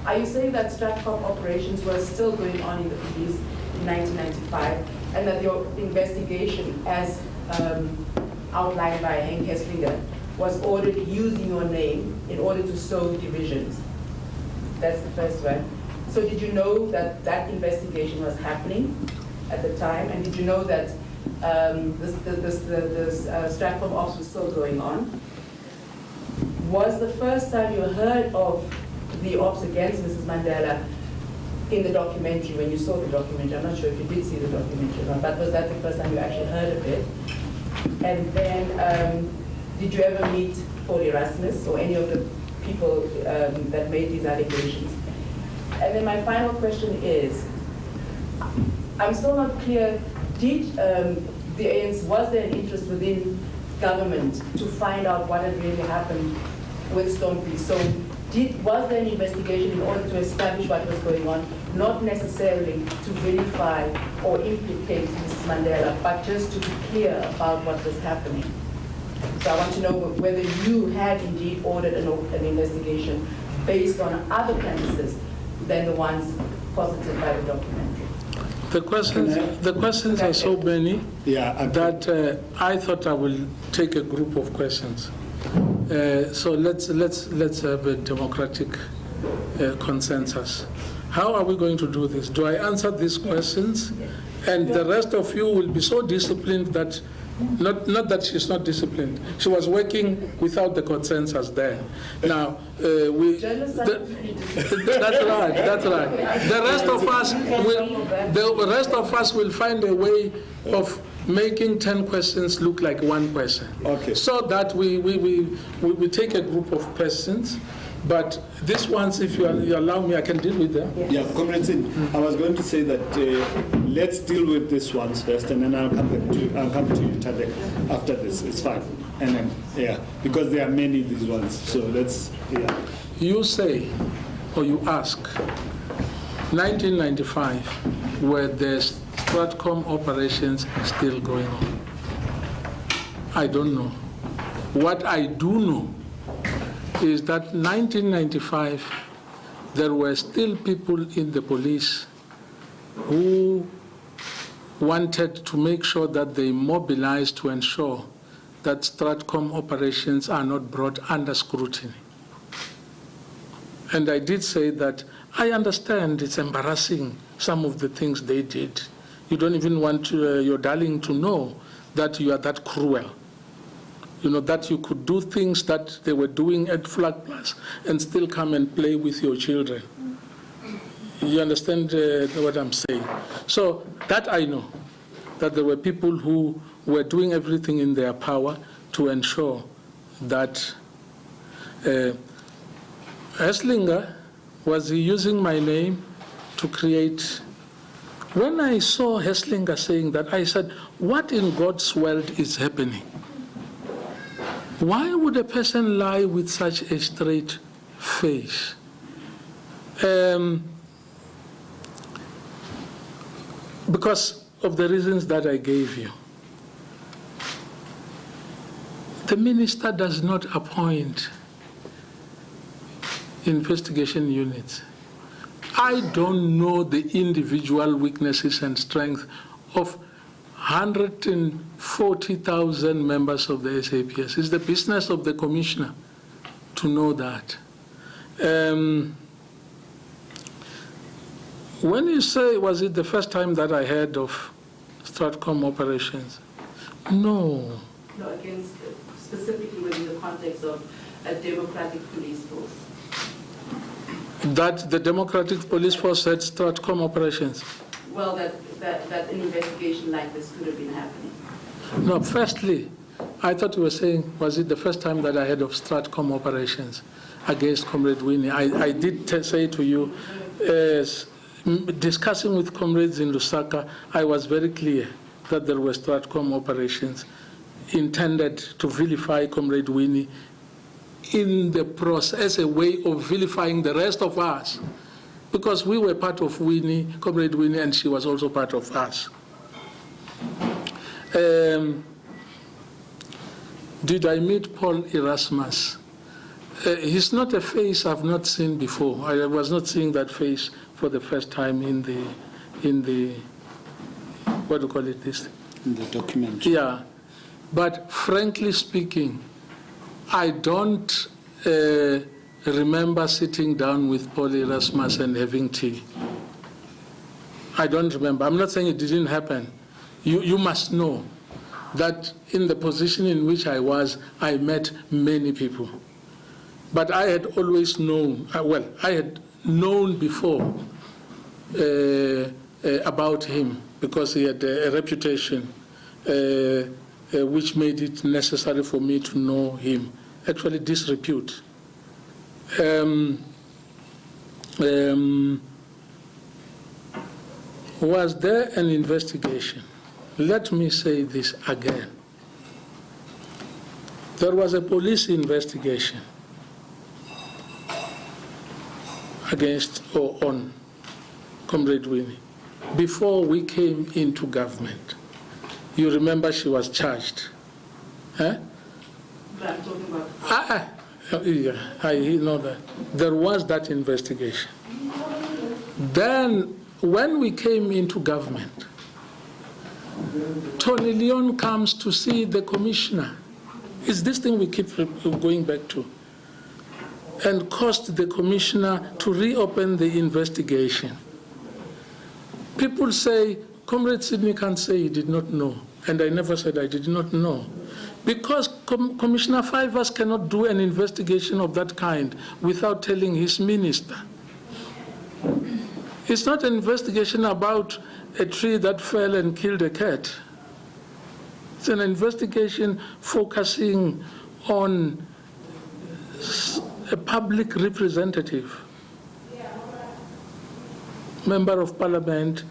are you saying that Stratcom operations were still going on in the police in 1995 and that your investigation, as outlined by Henk Hesslinger, was ordered using your name in order to sow divisions? That's the first one. So did you know that that investigation was happening at the time? And did you know that this Stratcom ops was still going on? Was the first time you heard of the ops against Mrs. Mandela in the documentary, when you saw the documentary? I'm not sure if you did see the documentary or not, but was that the first time you actually heard of it? And then, did you ever meet Paul Erasmus or any of the people that made these allegations? And then my final question is, I'm still not clear, did the ANC, was there an interest within government to find out what had really happened with Stompie? So was there an investigation in order to establish what was going on, not necessarily to verify or implicate Mrs. Mandela, but just to be clear about what was happening? So I want to know whether you had indeed ordered an investigation based on other premises than the ones posited by the documentary. The questions are so many that I thought I will take a group of questions. So let's have a democratic consensus. How are we going to do this? Do I answer these questions, and the rest of you will be so disciplined that not that she's not disciplined. She was working without the consensus there. Now that's right. That's right. The rest of us will find a way of making 10 questions look like one question. Okay. So that we take a group of questions, but these ones, if you allow me, I can deal with them. Yeah, Comrade Zin, I was going to say that let's deal with these ones first, and then I'll come to you, Tadek, after this. It's fine. And then, because there are many these ones. So let's, You say, or you ask, 1995, were the Stratcom operations still going on? I don't know. What I do know is that 1995, there were still people in the police who wanted to make sure that they mobilized to ensure that Stratcom operations are not brought under scrutiny. And I did say that I understand it's embarrassing, some of the things they did. You don't even want your darling to know that you are that cruel. You know, that you could do things that they were doing at Flag Plus and still come and play with your children. You understand what I'm saying? So that I know, that there were people who were doing everything in their power to ensure that Hesslinger was using my name to create. When I saw Hesslinger saying that, I said, what in God's world is happening? Why would a person lie with such a straight face? Because of the reasons that I gave you. The minister does not appoint investigation units. I don't know the individual weaknesses and strengths of 140,000 members of the SAPS. It's the business of the commissioner to know that. When you say, was it the first time that I heard of Stratcom operations? No. No, against, specifically within the context of a democratic police force. That the Democratic Police Force had Stratcom operations? Well, that an investigation like this could have been happening. No, firstly, I thought you were saying, was it the first time that I heard of Stratcom operations against Comrade Winnie? I did say to you, discussing with comrades in Lusaka, I was very clear that there were Stratcom operations intended to vilify Comrade Winnie in the process as a way of vilifying the rest of us, because we were part of Winnie, Comrade Winnie, and she was also part of us. Did I meet Paul Erasmus? He's not a face I've not seen before. I was not seeing that face for the first time in the what do you call it, this? In the documentary. Yeah, but frankly speaking, I don't remember sitting down with Paul Erasmus and having tea. I don't remember. I'm not saying it didn't happen. You must know that in the position in which I was, I met many people. But I had always known, I had known before about him, because he had a reputation which made it necessary for me to know him. Actually, disrepute. Was there an investigation? Let me say this again. There was a police investigation against or on Comrade Winnie before we came into government. You remember she was charged. Huh? I'm talking about. Yeah, I know that. There was that investigation. Then, when we came into government, Tony Leon comes to see the commissioner. It's this thing we keep going back to. And caused the commissioner to reopen the investigation. People say, Comrade Sidney can't say he did not know. And I never said I did not know. Because Commissioner Fivers cannot do an investigation of that kind without telling his minister. It's not an investigation about a tree that fell and killed a cat. It's an investigation focusing on a public representative, Member of Parliament,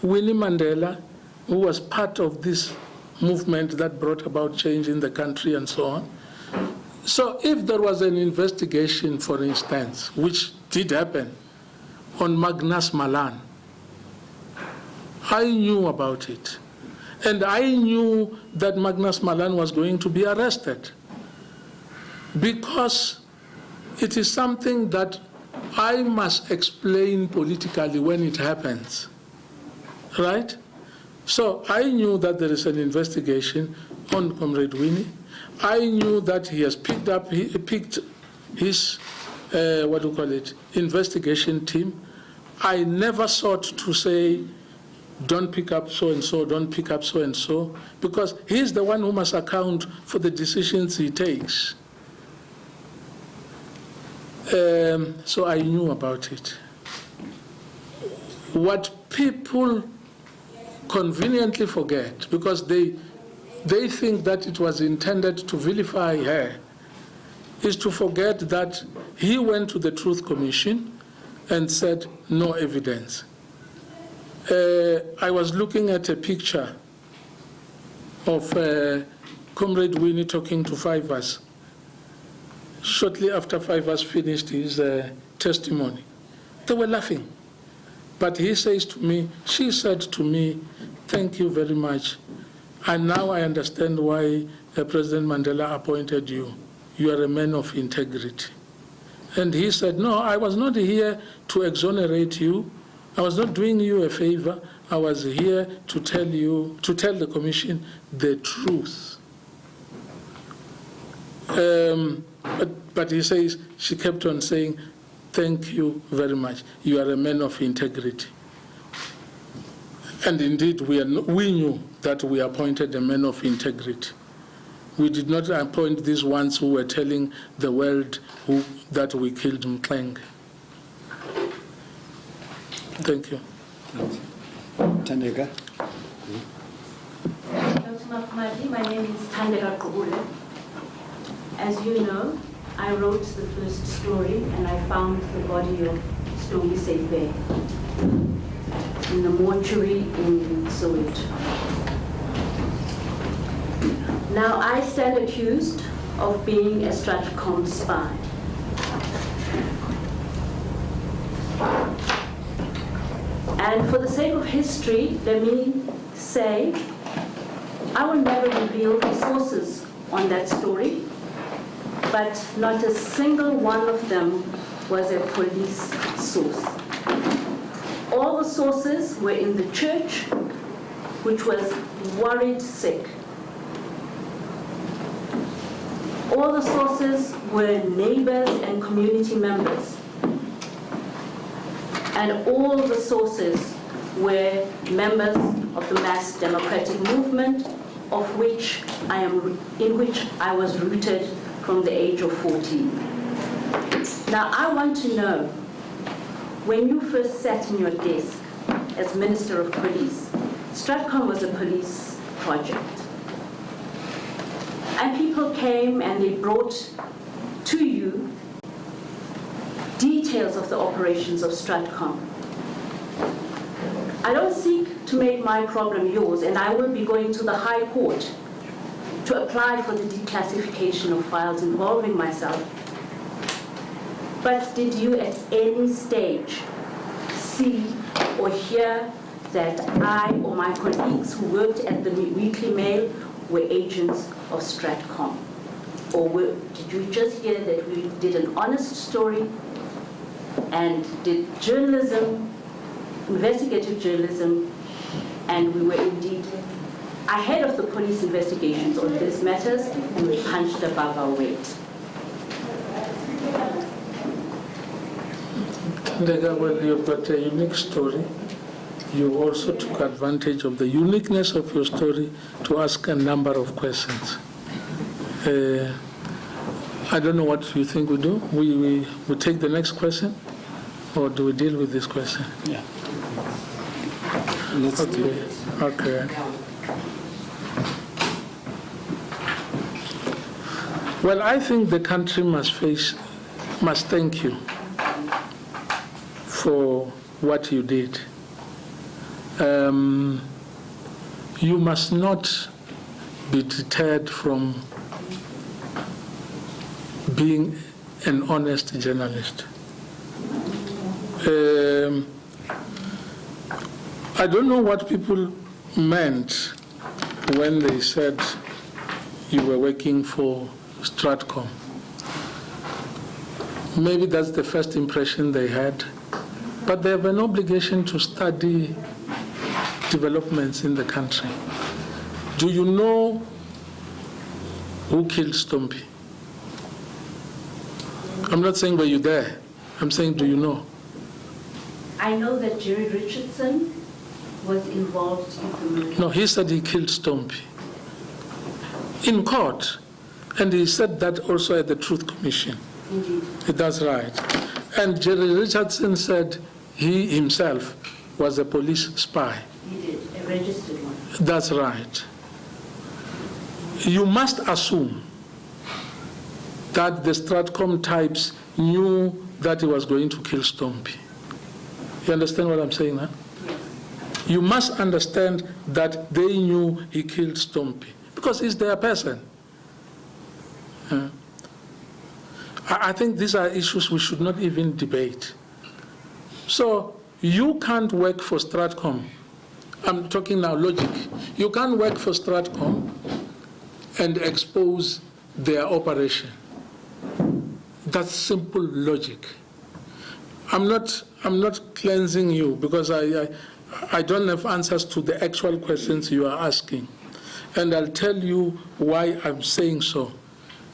Winnie Mandela, who was part of this movement that brought about change in the country and so on. So if there was an investigation, for instance, which did happen on Magnus Malan, I knew about it. And I knew that Magnus Malan was going to be arrested, because it is something that I must explain politically when it happens, right? So I knew that there is an investigation on Comrade Winnie. I knew that he has picked his, investigation team. I never sought to say, don't pick up so-and-so, don't pick up so-and-so, because he's the one who must account for the decisions he takes. So I knew about it. What people conveniently forget, because they think that it was intended to vilify her, is to forget that he went to the Truth Commission and said no evidence. I was looking at a picture of Comrade Winnie talking to Fivers shortly after Fivers finished his testimony. They were laughing. But he says to me, she said to me, thank you very much. And now I understand why President Mandela appointed you. You are a man of integrity. And he said, no, I was not here to exonerate you. I was not doing you a favor. I was here to tell the commission the truth. But he says, she kept on saying, thank you very much. You are a man of integrity. And indeed, we knew that we appointed a man of integrity. We did not appoint these ones who were telling the world that we killed Mkleng. Thank you. Tandega. Dr. Mufamadi, my name is Tandega Kubule. As you know, I wrote the first story and I found the body of Stompie Seipei in the mortuary in Soweto. Now I stand accused of being a Stratcom spy. And for the sake of history, let me say, I will never reveal the sources on that story, but not a single one of them was a police source. All the sources were in the church, which was worried sick. All the sources were neighbors and community members. And all the sources were members of the mass democratic movement, in which I was rooted from the age of 14. Now, I want to know, when you first sat in your desk as Minister of Police, Stratcom was a police project. And people came and they brought to you details of the operations of Stratcom. I don't seek to make my problem yours, and I will be going to the High Court to apply for the declassification of files involving myself. But did you at any stage see or hear that I or my colleagues who worked at the Weekly Mail were agents of Stratcom? Or did you just hear that we did an honest story and did journalism, investigative journalism, and we were indeed ahead of the police investigations on these matters, and we punched above our weight? Well, you've got a unique story. You also took advantage of the uniqueness of your story to ask a number of questions. I don't know what you think we do. We take the next question, or do we deal with this question? Yeah. Let's do it. Okay. Well, I think the country must thank you for what you did. You must not be deterred from being an honest journalist. I don't know what people meant when they said you were working for Stratcom. Maybe that's the first impression they had, but they have an obligation to study developments in the country. Do you know who killed Stompie? I'm not saying were you there. I'm saying, do you know? I know that Jerry Richardson was involved in the murder. No, he said he killed Stompie in court, and he said that also at the Truth Commission. Indeed. That's right. And Jerry Richardson said he himself was a police spy. He did, a registered one. That's right. You must assume that the Stratcom types knew that he was going to kill Stompie. You understand what I'm saying now? Yes. You must understand that they knew he killed Stompie because he's their person. I think these are issues we should not even debate. So you can't work for Stratcom. I'm talking now logic. You can't work for Stratcom and expose their operation. That's simple logic. I'm not cleansing you because I don't have answers to the actual questions you are asking. And I'll tell you why I'm saying so.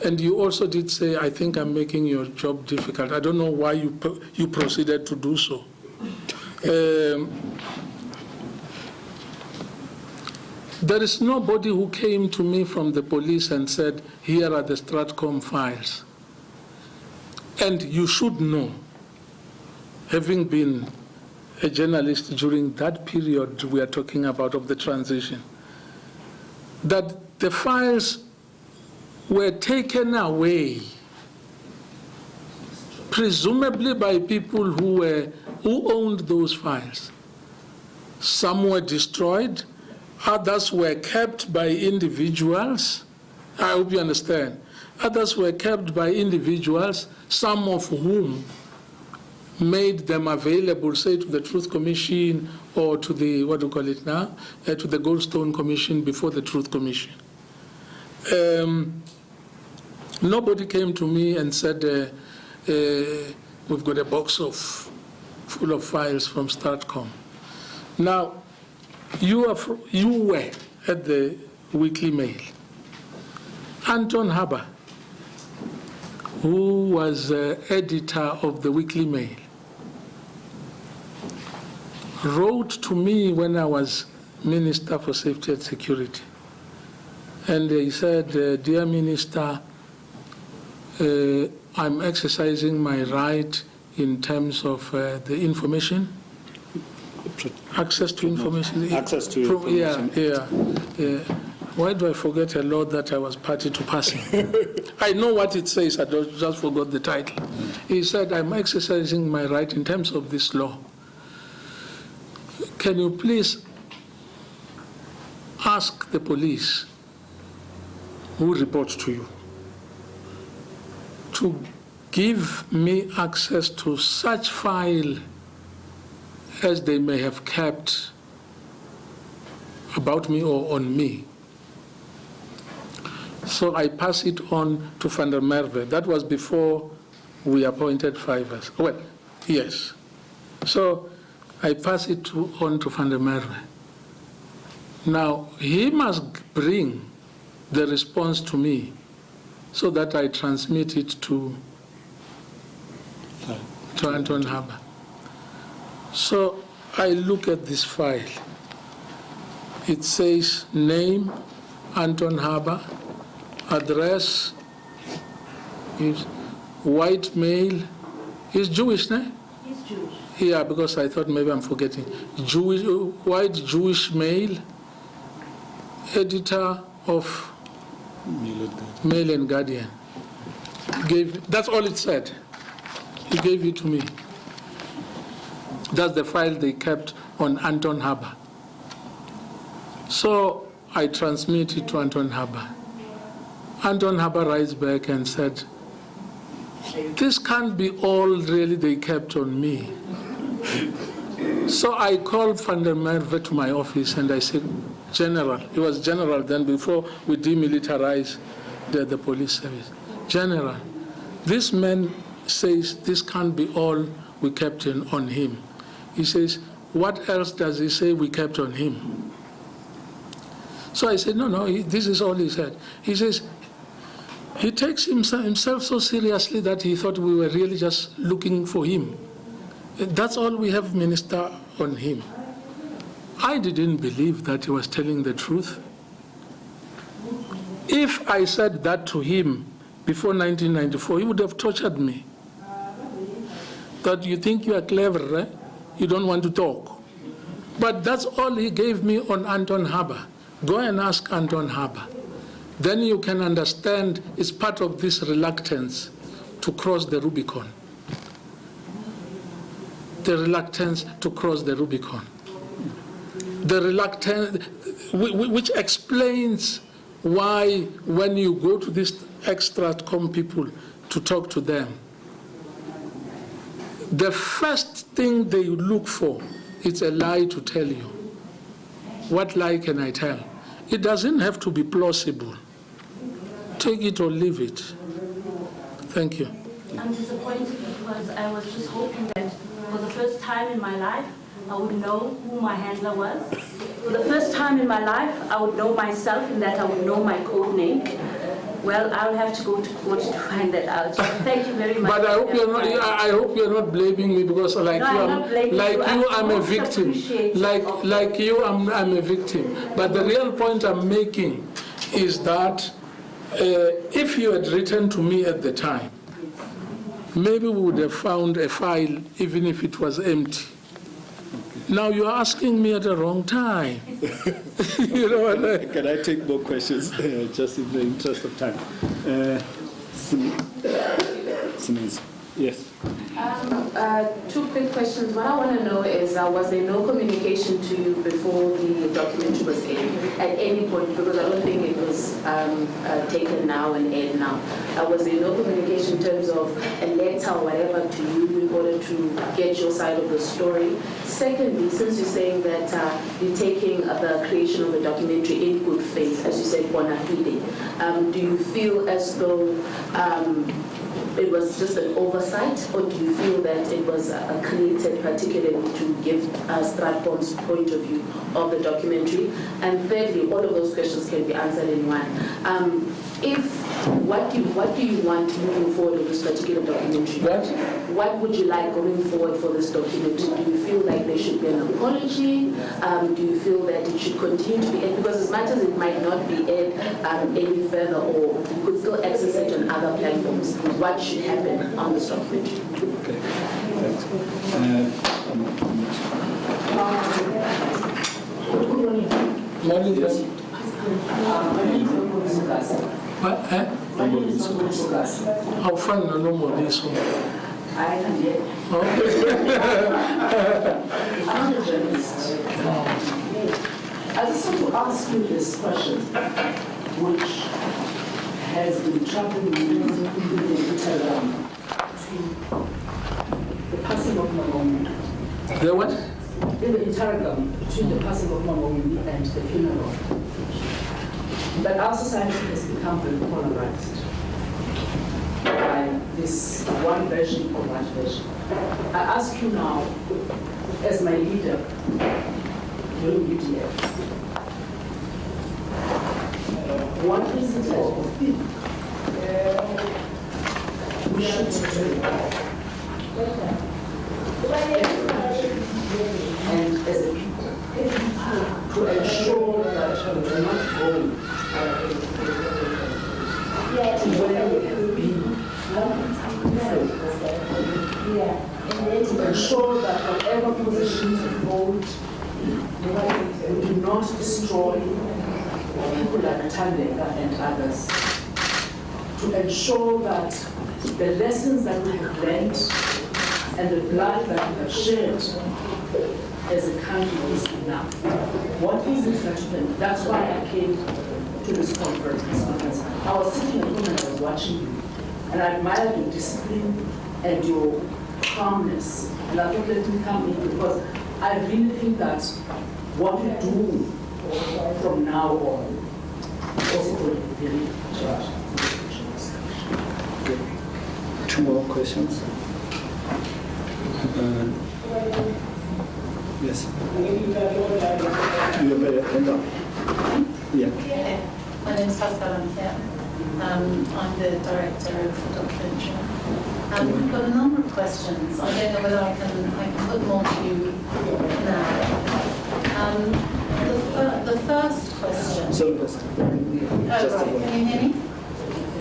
And you also did say, I think I'm making your job difficult. I don't know why you proceeded to do so. There is nobody who came to me from the police and said, here are the Stratcom files. And you should know, having been a journalist during that period we are talking about of the transition, that the files were taken away, presumably by people who owned those files. Some were destroyed, others were kept by individuals. I hope you understand. Others were kept by individuals, some of whom made them available, say, to the Truth Commission or to the, what do you call it now, to the Goldstone Commission before the Truth Commission. Nobody came to me and said, we've got a box full of files from Stratcom. Now, you were at the Weekly Mail. Anton Haber, who was editor of the Weekly Mail, wrote to me when I was Minister for Safety and Security. And he said, Dear Minister, I'm exercising my right in terms of the information, access to information. Access to information. Yeah. Why do I forget a law that I was party to passing? I know what it says, I just forgot the title. He said, I'm exercising my right in terms of this law. Can you please ask the police who report to you to give me access to such file as they may have kept about me or on me. So I pass it on to Van der Merwe. That was before we appointed Fivers. Well, yes. So I pass it on to Van der Merwe. Now, he must bring the response to me so that I transmit it to Anton Haber. So I look at this file. It says name, Anton Haber, address, is white male. He's Jewish, no? He's Jewish. Yeah, because I thought maybe I'm forgetting. Jewish, white Jewish male, editor of Mail and Guardian. That's all it said. He gave it to me. That's the file they kept on Anton Haber. So I transmit it to Anton Haber. Anton Haber writes back and said, this can't be all really they kept on me. So I called Van der Merwe to my office and I said, General, he was General then before we demilitarized the police service. General, this man says this can't be all we kept on him. He says, what else does he say we kept on him? So I said, no, this is all he said. He says, he takes himself so seriously that he thought we were really just looking for him. That's all we have, Minister, on him. I didn't believe that he was telling the truth. If I said that to him before 1994, he would have tortured me. That you think you are clever, eh? You don't want to talk. But that's all he gave me on Anton Haber. Go and ask Anton Haber. Then you can understand it's part of this reluctance to cross the Rubicon. The reluctance to cross the Rubicon. The reluctance, which explains why when you go to these Stratcom people to talk to them, the first thing they look for is a lie to tell you. What lie can I tell? It doesn't have to be plausible. Take it or leave it. Thank you. I'm disappointed because I was just hoping that for the first time in my life, I would know who my handler was. For the first time in my life, I would know myself in that I would know my code name. Well, I'll have to go to court to find that out. Thank you very much. But I hope you're not blaming me because I'm a victim. Like you, I'm a victim. But the real point I'm making is that if you had written to me at the time, maybe we would have found a file even if it was empty. Now you're asking me at the wrong time. You know what I... Can I take more questions, just in the interest of time? Simmons. Yes. Two quick questions. What I want to know is, was there no communication to you before the documentary was aired at any point? Because I don't think it was taken now and aired now. Was there no communication in terms of a letter or whatever to you in order to get your side of the story? Secondly, since you're saying that you're taking the creation of the documentary in good faith, as you said, bona fide, do you feel as though it was just an oversight, or do you feel that it was created particularly to give Stratcom's point of view of the documentary? And thirdly, all of those questions can be answered in one. What do you want moving forward with this particular documentary? What would you like going forward for this documentary? Do you feel like there should be an apology? Do you feel that it should continue to be aired? Because as much as it might not be aired any further, or you could still access it on other platforms, what should happen on this documentary? Okay. Yes. How fun no more this one. I'm a journalist. I just want to ask you this question, which has been troubling me in the interim between the passing of Mangombe. The what? In the interim between the passing of Mangombe and the funeral. But our society has become very polarized by this one version or that version. I ask you now, as my leader during UDF, what is it that you think we should do and as a people to ensure that we do not go to where we have been, to ensure that whatever positions we hold, we do not destroy people like Tandeka and others, to ensure that the lessons that we have learned and the blood that we have shared as a country is enough. What is it that you can? That's why I came to this conference. I was sitting at home and I was watching you, and I admired your discipline and your calmness. And I thought, let me come in, because I really think that what we do from now on also will be very important. Two more questions. Yes. You have a hand up. Yeah. My name is Pascal, I'm here. I'm the director of the documentary. I've got a number of questions. I don't know whether I can put them on to you now. The first question. Sorry, Right. Can you hear me?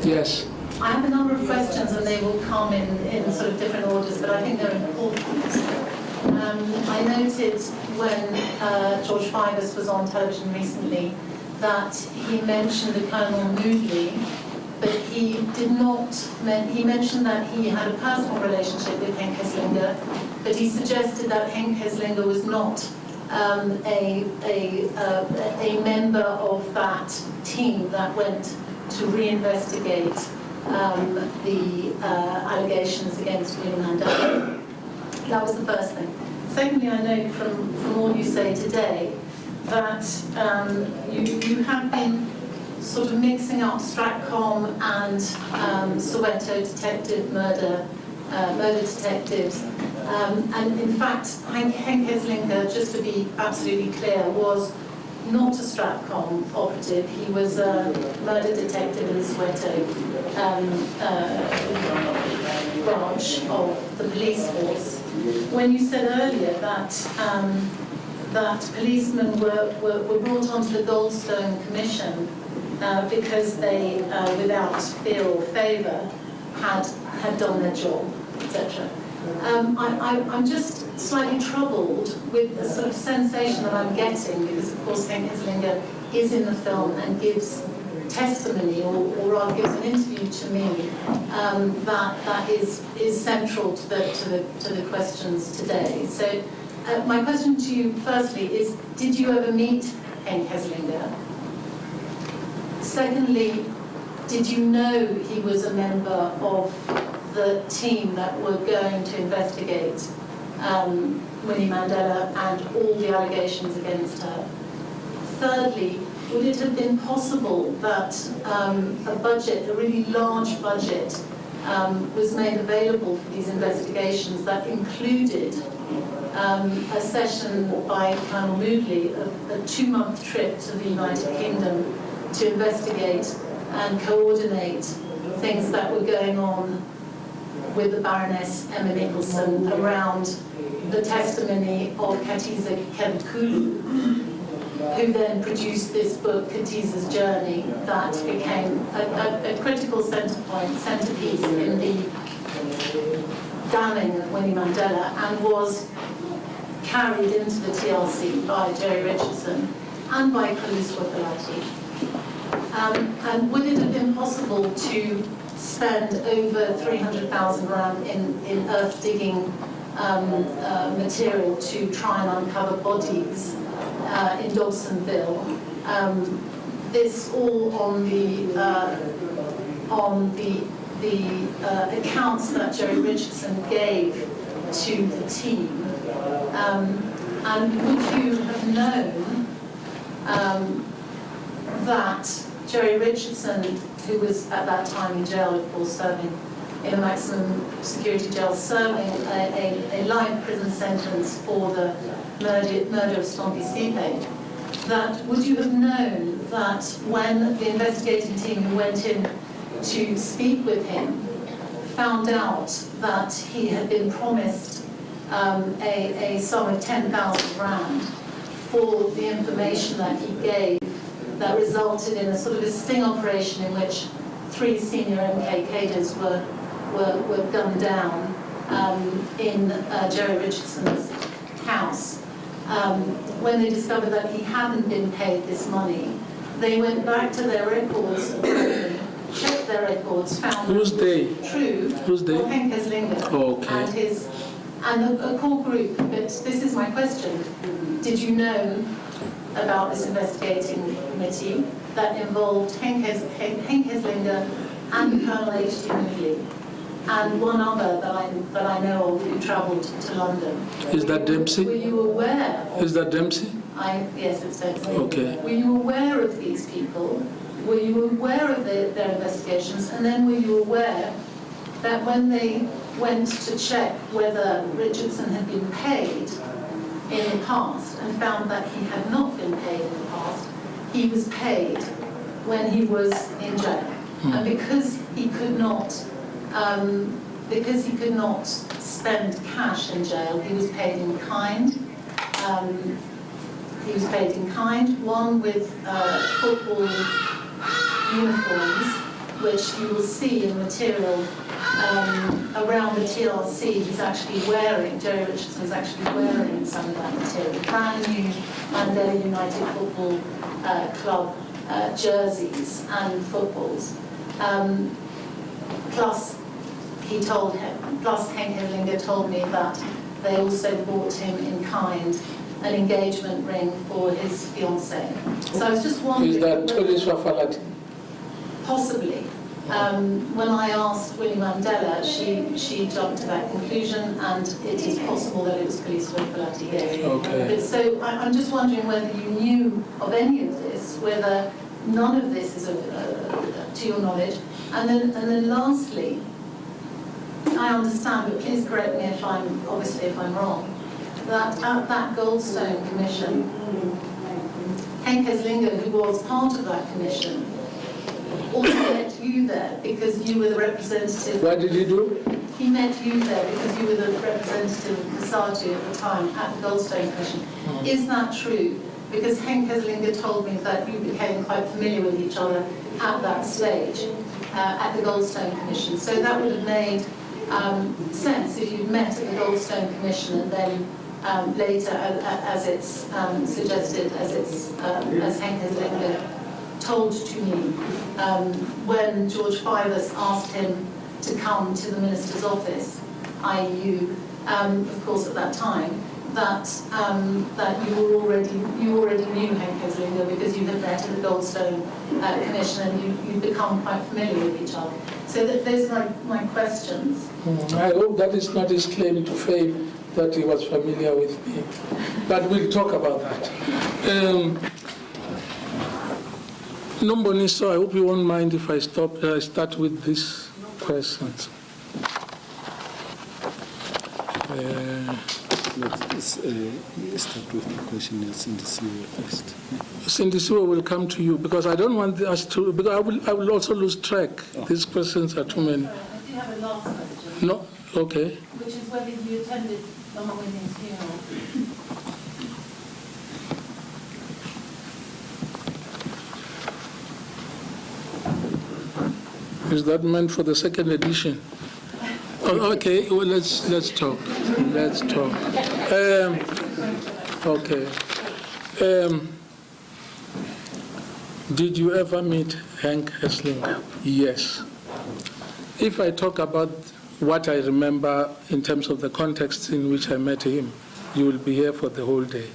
Yes. I have a number of questions, and they will come in sort of different orders, but I think they're important. I noted when George Fivers was on television recently that he mentioned a Colonel Moodley, but he did not. He mentioned that he had a personal relationship with Henk Heslinger, but he suggested that Henk Heslinger was not a member of that team that went to reinvestigate the allegations against Winnie Mandela. That was the first thing. Secondly, I know from all you say today that you have been sort of mixing up Stratcom and Soweto detective murder detectives. And in fact, Henk Heslinger, just to be absolutely clear, was not a Stratcom operative. He was a murder detective in the Soweto branch of the police force. When you said earlier that that policemen were brought onto the Goldstone Commission because they, without fear or favour, had done their job, etc. I'm just slightly troubled with the sort of sensation that I'm getting, because of course Henk Heslinger is in the film and gives testimony, or rather gives an interview to me that is central to the questions today. So my question to you firstly is, did you ever meet Henk Heslinger? Secondly, did you know he was a member of the team that were going to investigate Winnie Mandela and all the allegations against her? Thirdly, would it have been possible that a budget, a really large budget, was made available for these investigations that included a session by Colonel Moodley, a 2-month trip to the United Kingdom to investigate and coordinate things that were going on with the Baroness Emma Nicholson around the testimony of Katiza Kebukulu, who then produced this book, Katiza's Journey, that became a critical centerpiece in the damning of Winnie Mandela, and was carried into the TLC by Jerry Richardson and by Kaliswa Filati. And would it have been possible to spend over 300,000 rand in earth-digging material to try and uncover bodies in Dobsonville? This all on the accounts that Jerry Richardson gave to the team. And would you have known that Jerry Richardson, who was at that time in jail, of course, serving in a maximum security jail, serving a life prison sentence for the murder of Stompie Seipei, that would you have known that when the investigating team who went in to speak with him found out that he had been promised a sum of 10,000 rand for the information that he gave, that resulted in a sort of a sting operation in which 3 senior MK cadres were gunned down in Jerry Richardson's house. When they discovered that he hadn't been paid this money, they went back to their records, checked their records, found Who's they? True. Who's they? Henk Heslinger. Oh, okay. And a core group. But this is my question: did you know about this investigating committee that involved Henk Heslinger and Colonel H.D. Moodley, and one other that I know of who travelled to London? Is that Dempsey? Were you aware? Is that Dempsey? Yes, it's Dempsey. Okay. Were you aware of these people? Were you aware of their investigations? And then were you aware that when they went to check whether Richardson had been paid in the past and found that he had not been paid in the past, he was paid when he was in jail? And because he could not spend cash in jail, he was paid in kind. He was paid in kind, one with football uniforms, which you will see in material around the TLC. He's actually wearing, Jerry Richardson is actually wearing some of that material. Brand new Mandela United Football Club jerseys and footballs. Plus Henk Heslinger told me that they also bought him in kind an engagement ring for his fiancée. So I was just wondering... Is that Kaliswa Filati? Possibly. When I asked Winnie Mandela, she jumped to that conclusion, and it is possible that it was Kaliswa Filati here. Okay. But so I'm just wondering whether you knew of any of this, whether none of this is to your knowledge. And then lastly, I understand, but please correct me if I'm wrong, that at that Goldstone Commission, Henk Heslinger, who was part of that commission, also met you there because you were the representative. What did he do? He met you there because you were the representative of Kasati at the time at the Goldstone Commission. Is that true? Because Henk Heslinger told me that you became quite familiar with each other at that stage, at the Goldstone Commission. So that would have made sense if you'd met at the Goldstone Commission and then later, as it's suggested, as Henk Heslinger told to me when George Fivers asked him to come to the minister's office, i.e. you, of course, at that time, that you already knew Henk Heslinger because you had met at the Goldstone Commission and you'd become quite familiar with each other. So those are my questions. I hope that is not his claim to fame that he was familiar with me, but we'll talk about that. Nomboniso, I hope you won't mind if I start with these questions. Let's start with the question of Sindisiwe first. Sindisiwe will come to you because I don't want us to, because I will also lose track. These questions are too many. I do have a last question. No? Okay. Which is whether you attended Mama Winnie's funeral. Is that meant for the second edition? Oh, okay, well, let's talk. Let's talk. Okay. Did you ever meet Henk Heslinger? Yes. If I talk about what I remember in terms of the context in which I met him, you will be here for the whole day.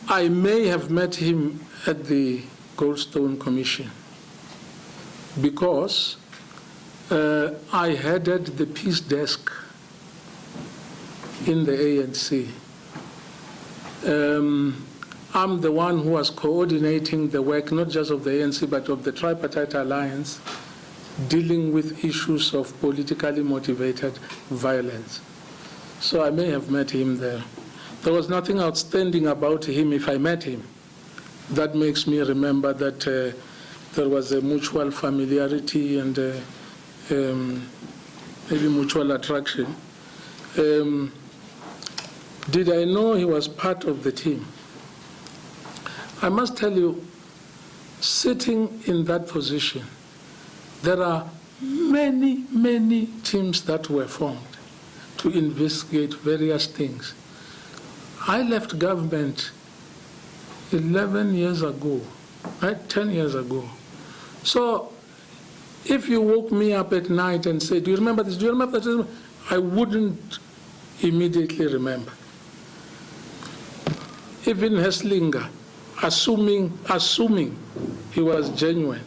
I may have met him at the Goldstone Commission because I headed the peace desk in the ANC. I'm the one who was coordinating the work, not just of the ANC, but of the Tripartite Alliance, dealing with issues of politically motivated violence. So I may have met him there. There was nothing outstanding about him if I met him. That makes me remember that there was a mutual familiarity and maybe mutual attraction. Did I know he was part of the team? I must tell you, sitting in that position, there are many, many teams that were formed to investigate various things. I left government 11 years ago, right? 10 years ago. So if you woke me up at night and said, do you remember this? Do you remember that? I wouldn't immediately remember. Even Heslinger, assuming he was genuine,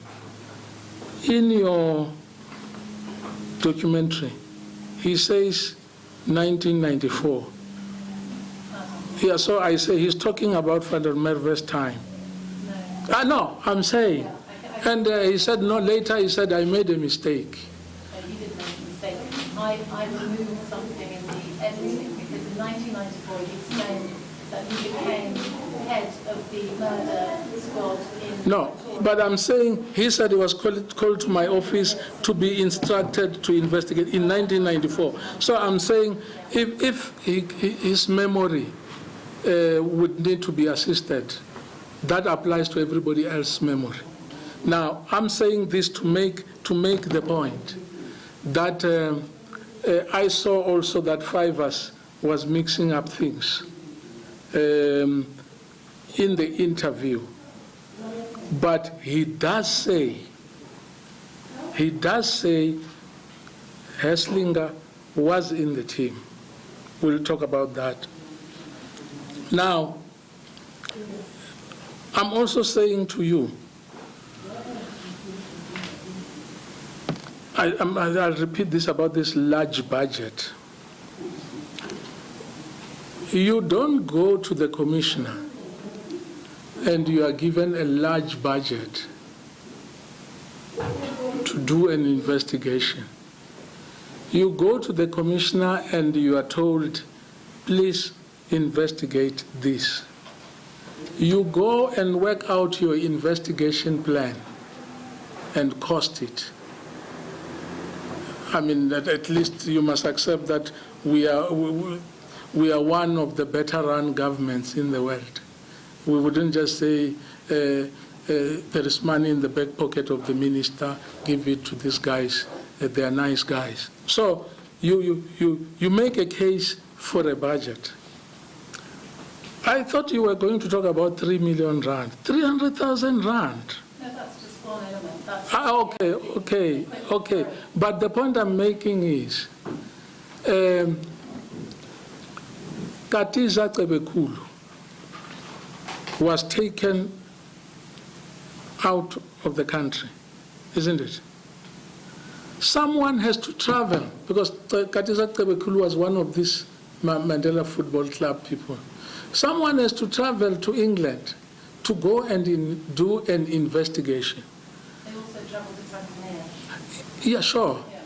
in your documentary, he says 1994. Yeah, so I say he's talking about Father Merve's time. No. No, I'm saying. Yeah, and he said, no, later he said, I made a mistake. He did make a mistake. I removed something in the editing because in 1994 he explained that he became head of the murder squad in... No, but I'm saying he said he was called to my office to be instructed to investigate in 1994. So I'm saying if his memory would need to be assisted, that applies to everybody else's memory. Now, I'm saying this to make the point that I saw also that Fivers was mixing up things in the interview. But he does say Heslinger was in the team. We'll talk about that. Now, I'm also saying to you, I'll repeat this about this large budget. You don't go to the commissioner and you are given a large budget to do an investigation. You go to the commissioner and you are told, please investigate this. You go and work out your investigation plan and cost it. I mean, that at least you must accept that we are one of the better run governments in the world. We wouldn't just say there is money in the back pocket of the minister, give it to these guys, they are nice guys. So you make a case for a budget. I thought you were going to talk about 3 million rand. 300,000 rand. No, that's just one element. That's Okay. But the point I'm making is, Katiza Cebekulu was taken out of the country, isn't it? Someone has to travel, because Katiza Cebekulu was one of these Mandela Football Club people. Someone has to travel to England to go and do an investigation. They also travel to Tanzania. Yeah, sure. Yeah.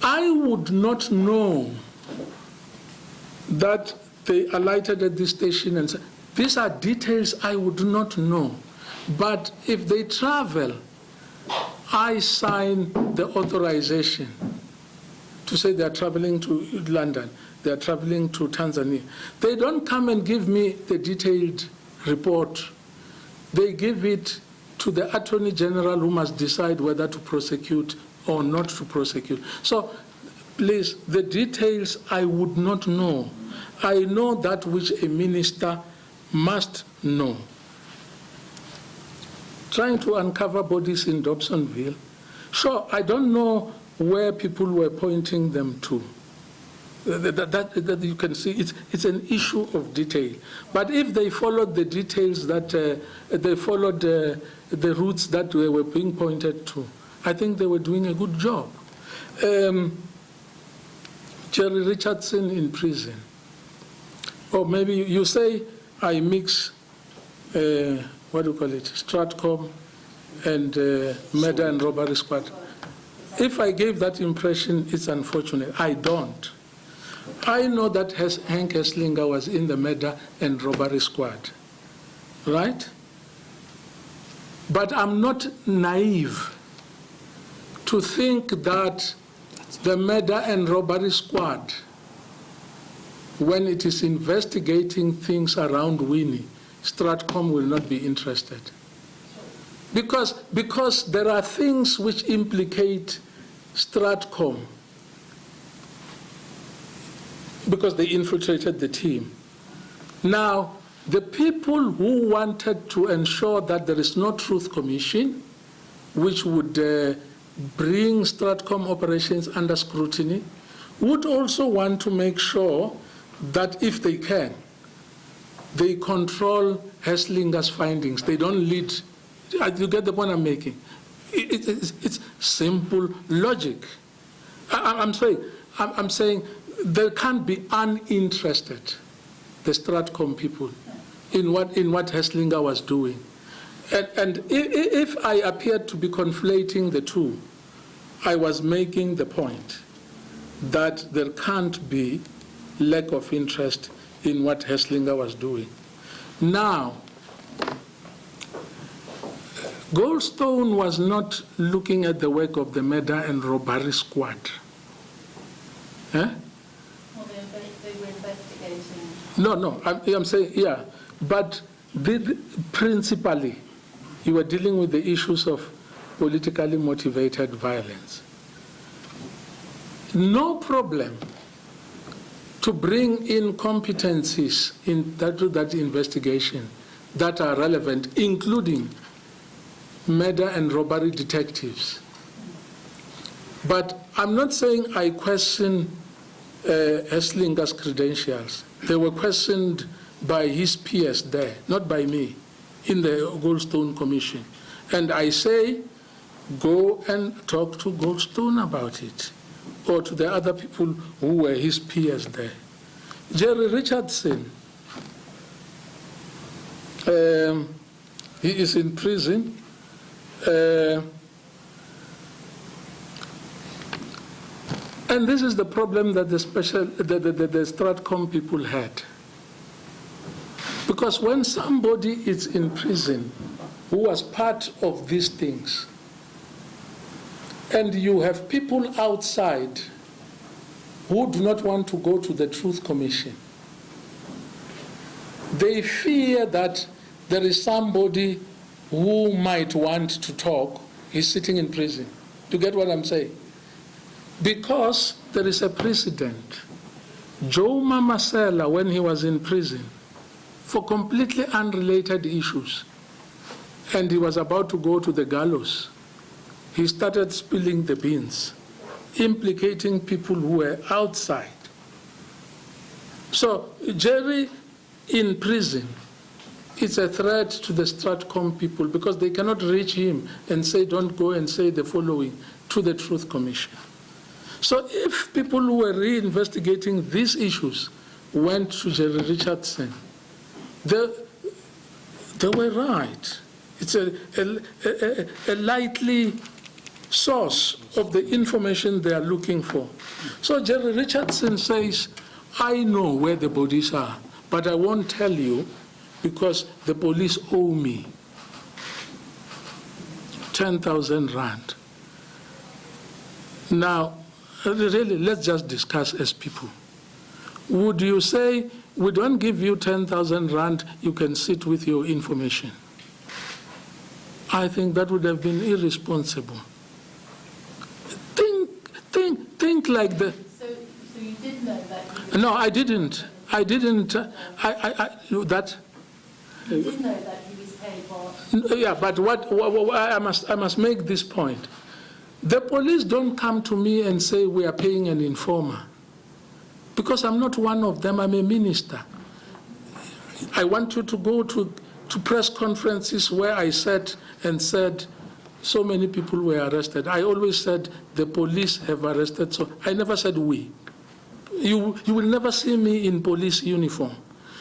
I would not know that they alighted at this station and said, these are details I would not know. But if they travel, I sign the authorization to say they are traveling to London, they are traveling to Tanzania. They don't come and give me the detailed report. They give it to the Attorney General, who must decide whether to prosecute or not to prosecute. So please, the details I would not know. I know that which a minister must know. Trying to uncover bodies in Dobsonville. Sure, I don't know where people were pointing them to. That you can see, it's an issue of detail. But if they followed the details that, they followed the routes that were being pointed to, I think they were doing a good job. Jerry Richardson in prison. Or maybe you say I mix, what do you call it, Stratcom and murder and robbery squad. If I gave that impression, it's unfortunate. I don't. I know that Hank Hesslinger was in the murder and robbery squad, right? But I'm not naive to think that the murder and robbery squad, when it is investigating things around Winnie, Stratcom will not be interested. Because there are things which implicate Stratcom, because they infiltrated the team. Now, the people who wanted to ensure that there is no truth commission, which would bring Stratcom operations under scrutiny, would also want to make sure that if they can, they control Hesslinger's findings. They don't lead. You get the point I'm making? It's simple logic. I'm saying they can't be uninterested, the Stratcom people, in what Hesslinger was doing. And if I appeared to be conflating the two, I was making the point that there can't be lack of interest in what Hesslinger was doing. Now, Goldstone was not looking at the work of the murder and robbery squad. Well, they were investigating. No, I'm saying, yeah, but principally, you were dealing with the issues of politically motivated violence. No problem to bring in competencies in that investigation that are relevant, including murder and robbery detectives. But I'm not saying I question Hesslinger's credentials. They were questioned by his peers there, not by me, in the Goldstone Commission. And I say, go and talk to Goldstone about it, or to the other people who were his peers there. Jerry Richardson, he is in prison. And this is the problem that the Stratcom people had. Because when somebody is in prison who was part of these things, and you have people outside who do not want to go to the Truth Commission, they fear that there is somebody who might want to talk. He's sitting in prison. Do you get what I'm saying? Because there is a precedent. Joe Mamasela, when he was in prison, for completely unrelated issues. And he was about to go to the gallows. He started spilling the beans, implicating people who were outside. So Jerry in prison, it's a threat to the Stratcom people because they cannot reach him and say, don't go and say the following to the Truth Commission. So if people who were reinvestigating these issues went to Jerry Richardson, they were right. It's a likely source of the information they are looking for. So Jerry Richardson says, I know where the bodies are, but I won't tell you because the police owe me 10,000 rand. Now, really, let's just discuss as people. Would you say, we don't give you 10,000 rand, you can sit with your information? I think that would have been irresponsible. Think like the... So you did know that? No, I didn't. I didn't. That... You did know that he was paid for... Yeah, but what I must make this point. The police don't come to me and say we are paying an informer, because I'm not one of them. I'm a minister. I want you to go to press conferences where I sat and said so many people were arrested. I always said the police have arrested, so I never said we. You will never see me in police uniform.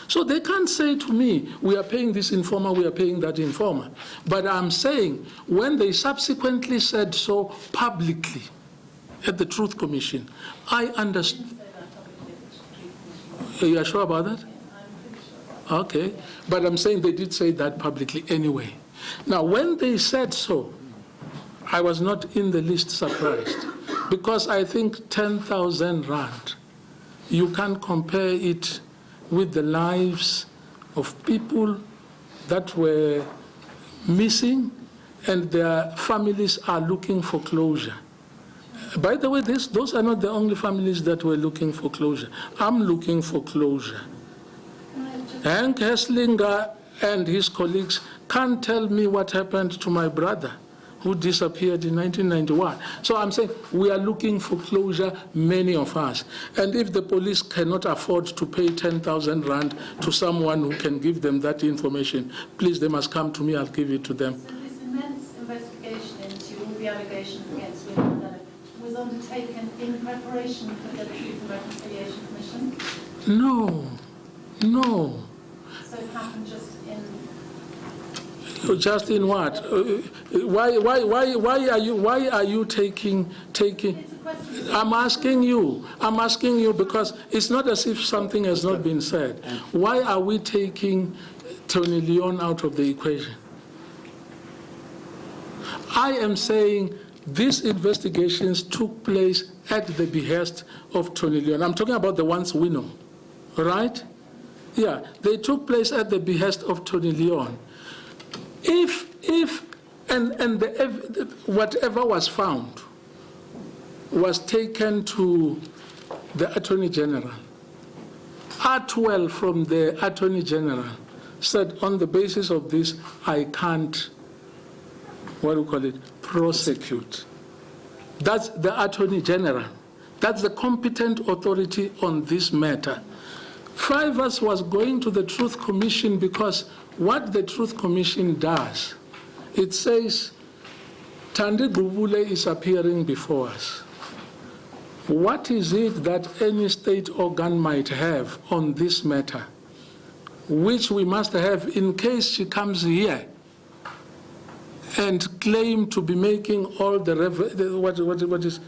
So they can't say to me, we are paying this informer, we are paying that informer. But I'm saying, when they subsequently said so publicly at the Truth Commission, I understood. You are sure about that? Okay. But I'm saying they did say that publicly anyway. Now, when they said so, I was not in the least surprised, because I think 10,000 rand, you can't compare it with the lives of people that were missing and their families are looking for closure. By the way, those are not the only families that were looking for closure. I'm looking for closure. Hank Hesslinger and his colleagues can't tell me what happened to my brother who disappeared in 1991. So I'm saying we are looking for closure, many of us. And if the police cannot afford to pay 10,000 rand to someone who can give them that information, please, they must come to me, I'll give it to them. So this immense investigation into all the allegations against Winnie Madikizela was undertaken in preparation for the Truth and Reconciliation Commission? No. So it happened just in... Just in what? Why are you taking? It's a question. I'm asking you because it's not as if something has not been said. Why are we taking Tony Leon out of the equation? I am saying these investigations took place at the behest of Tony Leon. I'm talking about the ones we know, right? Yeah, they took place at the behest of Tony Leon. Whatever was found was taken to the Attorney General. R12 from the Attorney General said, on the basis of this, I can't, prosecute. That's the Attorney General. That's the competent authority on this matter. Fivers was going to the Truth Commission because what the Truth Commission does, it says, Tandi Gubule is appearing before us. What is it that any state organ might have on this matter, which we must have in case she comes here and claim to be making all the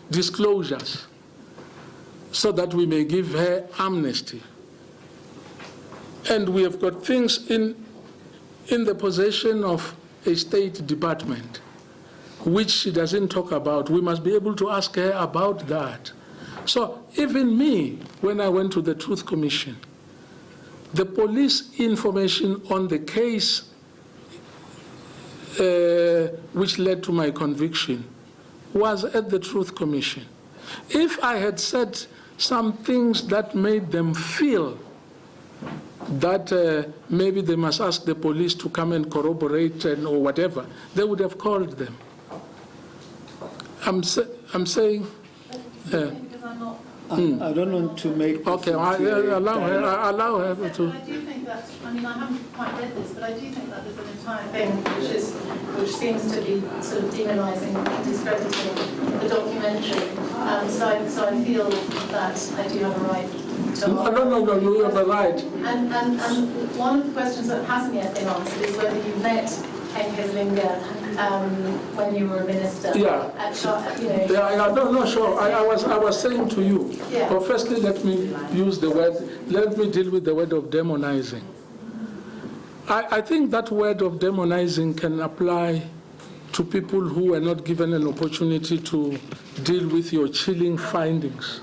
disclosures, so that we may give her amnesty? And we have got things in the possession of a State Department, which she doesn't talk about. We must be able to ask her about that. So even me, when I went to the Truth Commission, the police information on the case which led to my conviction was at the Truth Commission. If I had said some things that made them feel that maybe they must ask the police to come and corroborate or whatever, they would have called them. I'm saying... I don't want to make... Okay, allow her to... I do think that, I mean, I haven't quite read this, but I do think that there's an entire thing which seems to be sort of demonising and discrediting the documentary. So I feel that I do have a right to... No, you have a right. And one of the questions that hasn't yet been answered is whether you met Encaslinga when you were a minister. Yeah. No, sure. I was saying to you. Yeah. But firstly, let me deal with the word of demonizing. I think that word of demonizing can apply to people who were not given an opportunity to deal with your chilling findings.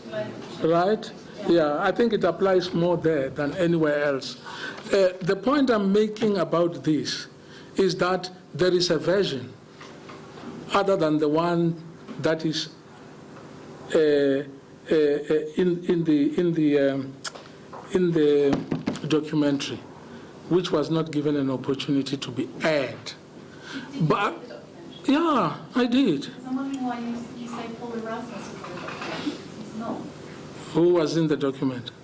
Right? Yeah, I think it applies more there than anywhere else. The point I'm making about this is that there is a version other than the one that is in the documentary, which was not given an opportunity to be aired. But yeah, I did. I'm wondering why you say Paul Erasmus was in the documentary. He's not. Who was in the documentary?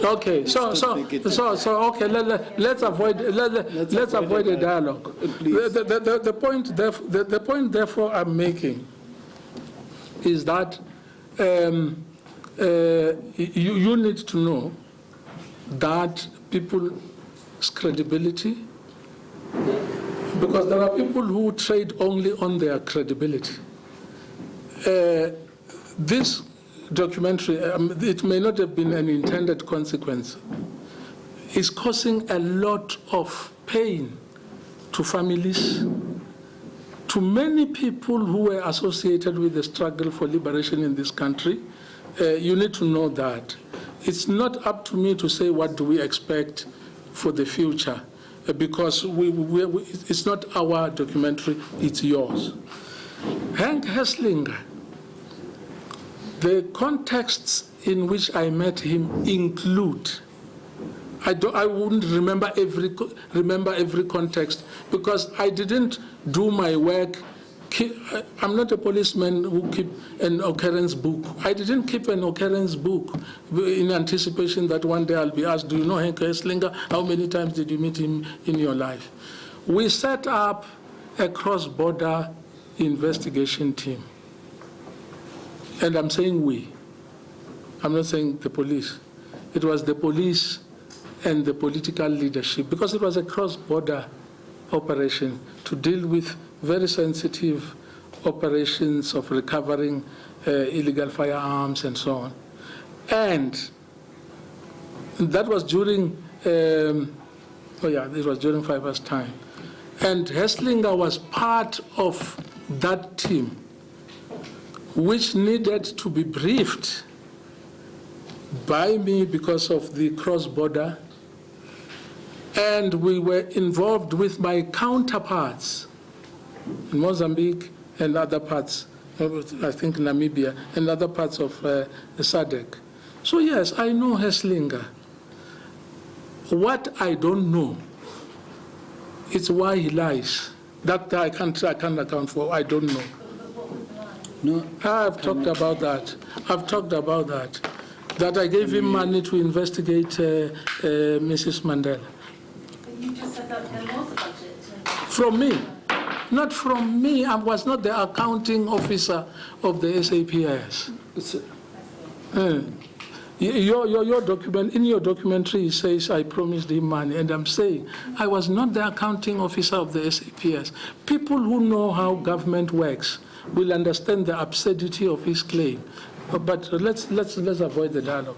Okay, so okay. Let's avoid a dialogue. The point, therefore, I'm making is that you need to know that people's credibility, because there are people who trade only on their credibility. This documentary, it may not have been an intended consequence, is causing a lot of pain to families, to many people who were associated with the struggle for liberation in this country. You need to know that. It's not up to me to say what do we expect for the future, because it's not our documentary, it's yours. Hank Hesslinger, the contexts in which I met him include, I wouldn't remember every context, because I didn't do my work. I'm not a policeman who keep an occurrence book. I didn't keep an occurrence book in anticipation that one day I'll be asked, do you know Hank Hesslinger? How many times did you meet him in your life? We set up a cross-border investigation team. And I'm saying we. I'm not saying the police. It was the police and the political leadership, because it was a cross-border operation to deal with very sensitive operations of recovering illegal firearms and so on. And that was during, it was during Fiver's time. And Hesslinger was part of that team, which needed to be briefed by me because of the cross-border. And we were involved with my counterparts in Mozambique and other parts, I think Namibia, and other parts of SADC. So yes, I know Hesslinger. What I don't know is why he lies. That I can't account for. I don't know. No, I've talked about that. That I gave him money to investigate Mrs. Mandela. But you just said that there was a budget. From me. Not from me. I was not the accounting officer of the SAPS. Your document, in your documentary, it says I promised him money, and I'm saying I was not the accounting officer of the SAPS. People who know how government works will understand the absurdity of his claim. But let's avoid the dialogue.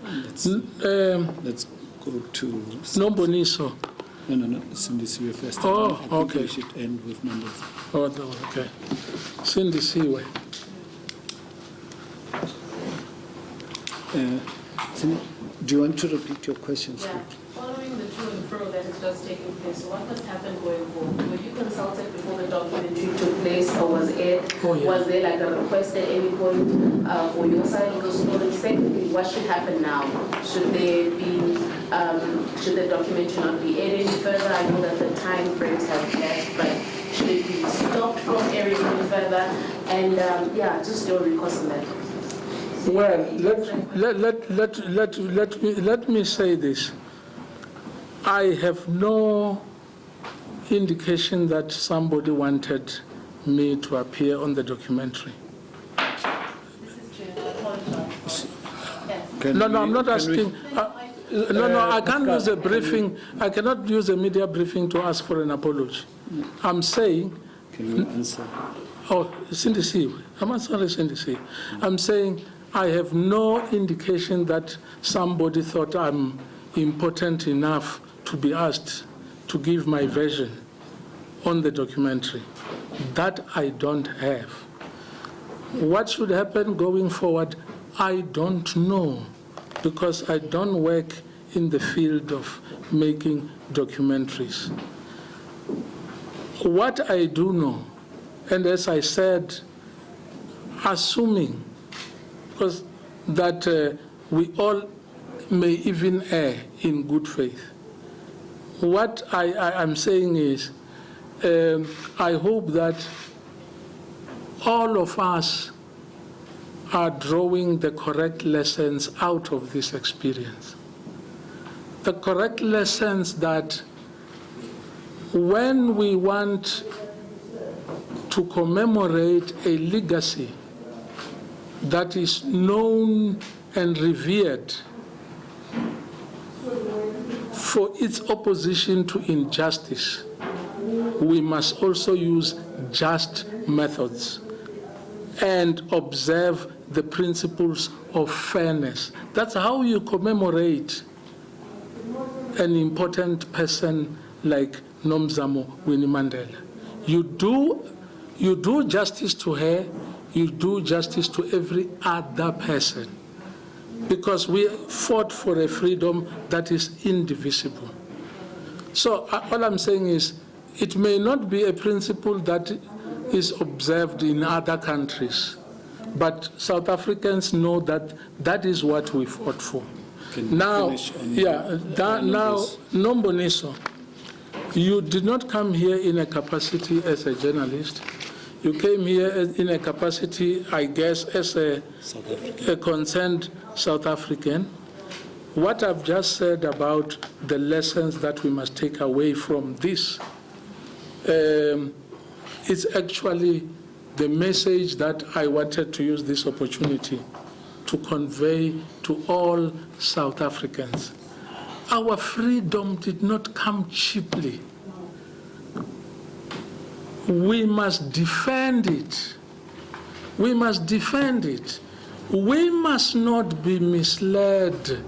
let's go to... Nomboniso. No, Cindy Siwe first. Oh, I think okay. we should end with numbers. Oh, okay. Cindy Siwe. Cindy, do you want to repeat your questions? Yeah. Following the to and fro that is just taking place, what must happen going forward? Were you consulted before the documentary took place or was aired? Oh, yeah. Was there like a request at any point for your side of the story? Secondly, what should happen now? Should there be should the documentary not be aired any further? I know that the time frames have left, but should it be stopped from airing any further? And just your recourse on that. Well, let me say this. I have no indication that somebody wanted me to appear on the documentary. This is true. I apologize. Yes. No, I'm not asking. I can't use a briefing. I cannot use a media briefing to ask for an apology. I'm saying. Can you answer? Oh, Cindy C. I'm sorry, Cindy C. I'm saying I have no indication that somebody thought I'm important enough to be asked to give my version on the documentary. That I don't have. What should happen going forward, I don't know, because I don't work in the field of making documentaries. What I do know, and as I said, assuming because that we all may even err in good faith. What I'm saying is, I hope that all of us are drawing the correct lessons out of this experience. The correct lessons that when we want to commemorate a legacy that is known and revered for its opposition to injustice, we must also use just methods and observe the principles of fairness. That's how you commemorate an important person like Nomzamo Winnie Mandela. You do justice to her, you do justice to every other person, because we fought for a freedom that is indivisible. So all I'm saying is, it may not be a principle that is observed in other countries, but South Africans know that that is what we fought for. Now, Nomboniso, you did not come here in a capacity as a journalist. You came here in a capacity, I guess, as a concerned South African. What I've just said about the lessons that we must take away from this is actually the message that I wanted to use this opportunity to convey to all South Africans. Our freedom did not come cheaply. We must defend it. We must defend it. We must not be misled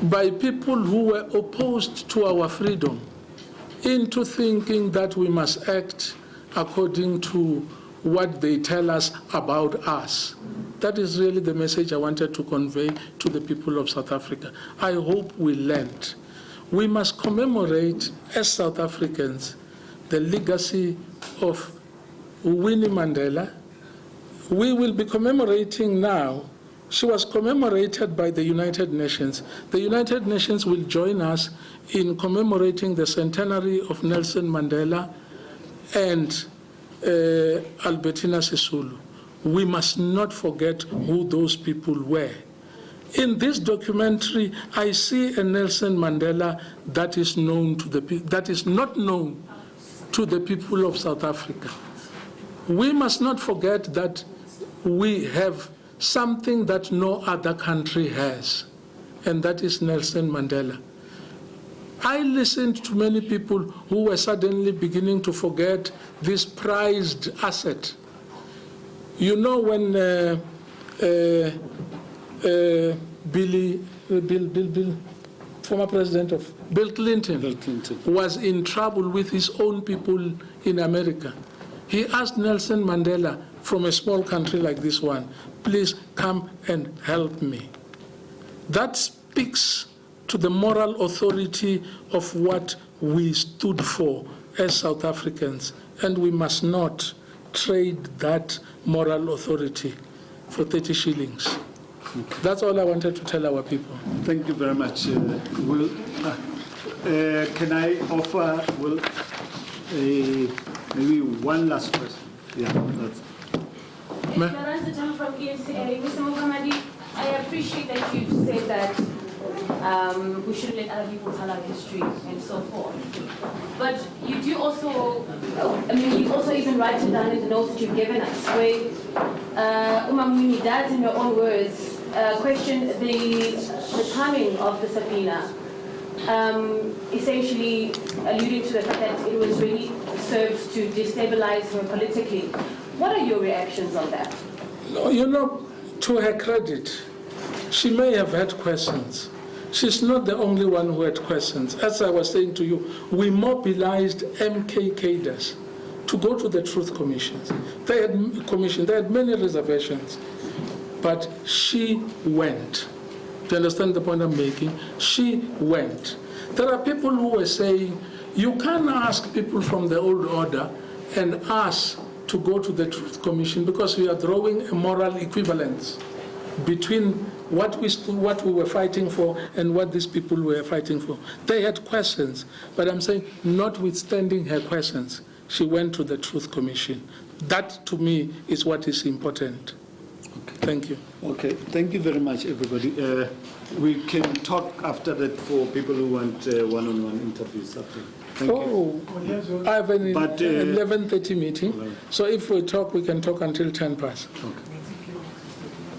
by people who were opposed to our freedom into thinking that we must act according to what they tell us about us. That is really the message I wanted to convey to the people of South Africa. I hope we learned. We must commemorate, as South Africans, the legacy of Winnie Mandela. We will be commemorating now. She was commemorated by the United Nations. The United Nations will join us in commemorating the centenary of Nelson Mandela and Albertina Sisulu. We must not forget who those people were. In this documentary, I see a Nelson Mandela that is known to that is not known to the people of South Africa. We must not forget that we have something that no other country has, and that is Nelson Mandela. I listened to many people who were suddenly beginning to forget this prized asset. You know, when former president of Bill Clinton was in trouble with his own people in America, he asked Nelson Mandela, from a small country like this one, please come and help me. That speaks to the moral authority of what we stood for as South Africans, and we must not trade that moral authority for 30 shillings. That's all I wanted to tell our people. Thank you very much. Can I offer maybe one last question? Yeah, that's. Florence from eNCA. Mr. Mufamadi, I appreciate that you've said that we shouldn't let other people tell our history and so forth. But you do also, you also even write it down in the notes that you've given us, where Winnie does, in your own words, question the timing of the subpoena, essentially alluding to the fact that it was really served to destabilize her politically. What are your reactions on that? No, to her credit, she may have had questions. She's not the only one who had questions. As I was saying to you, we mobilized MK cadres to go to the Truth Commissions. They had many reservations, but she went. Do you understand the point I'm making? She went. There are people who were saying, you can't ask people from the old order and ask to go to the Truth Commission because we are drawing a moral equivalence between what we were fighting for and what these people were fighting for. They had questions, but I'm saying, notwithstanding her questions, she went to the Truth Commission. That, to me, is what is important. Okay. Thank you. Okay, thank you very much, everybody. We can talk after that for people who want one-on-one interviews after. Thank you. I have an 11:30 meeting, so if we talk, we can talk until 10 past. Okay.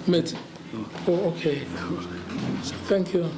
Mate. Oh, okay. So, thank you.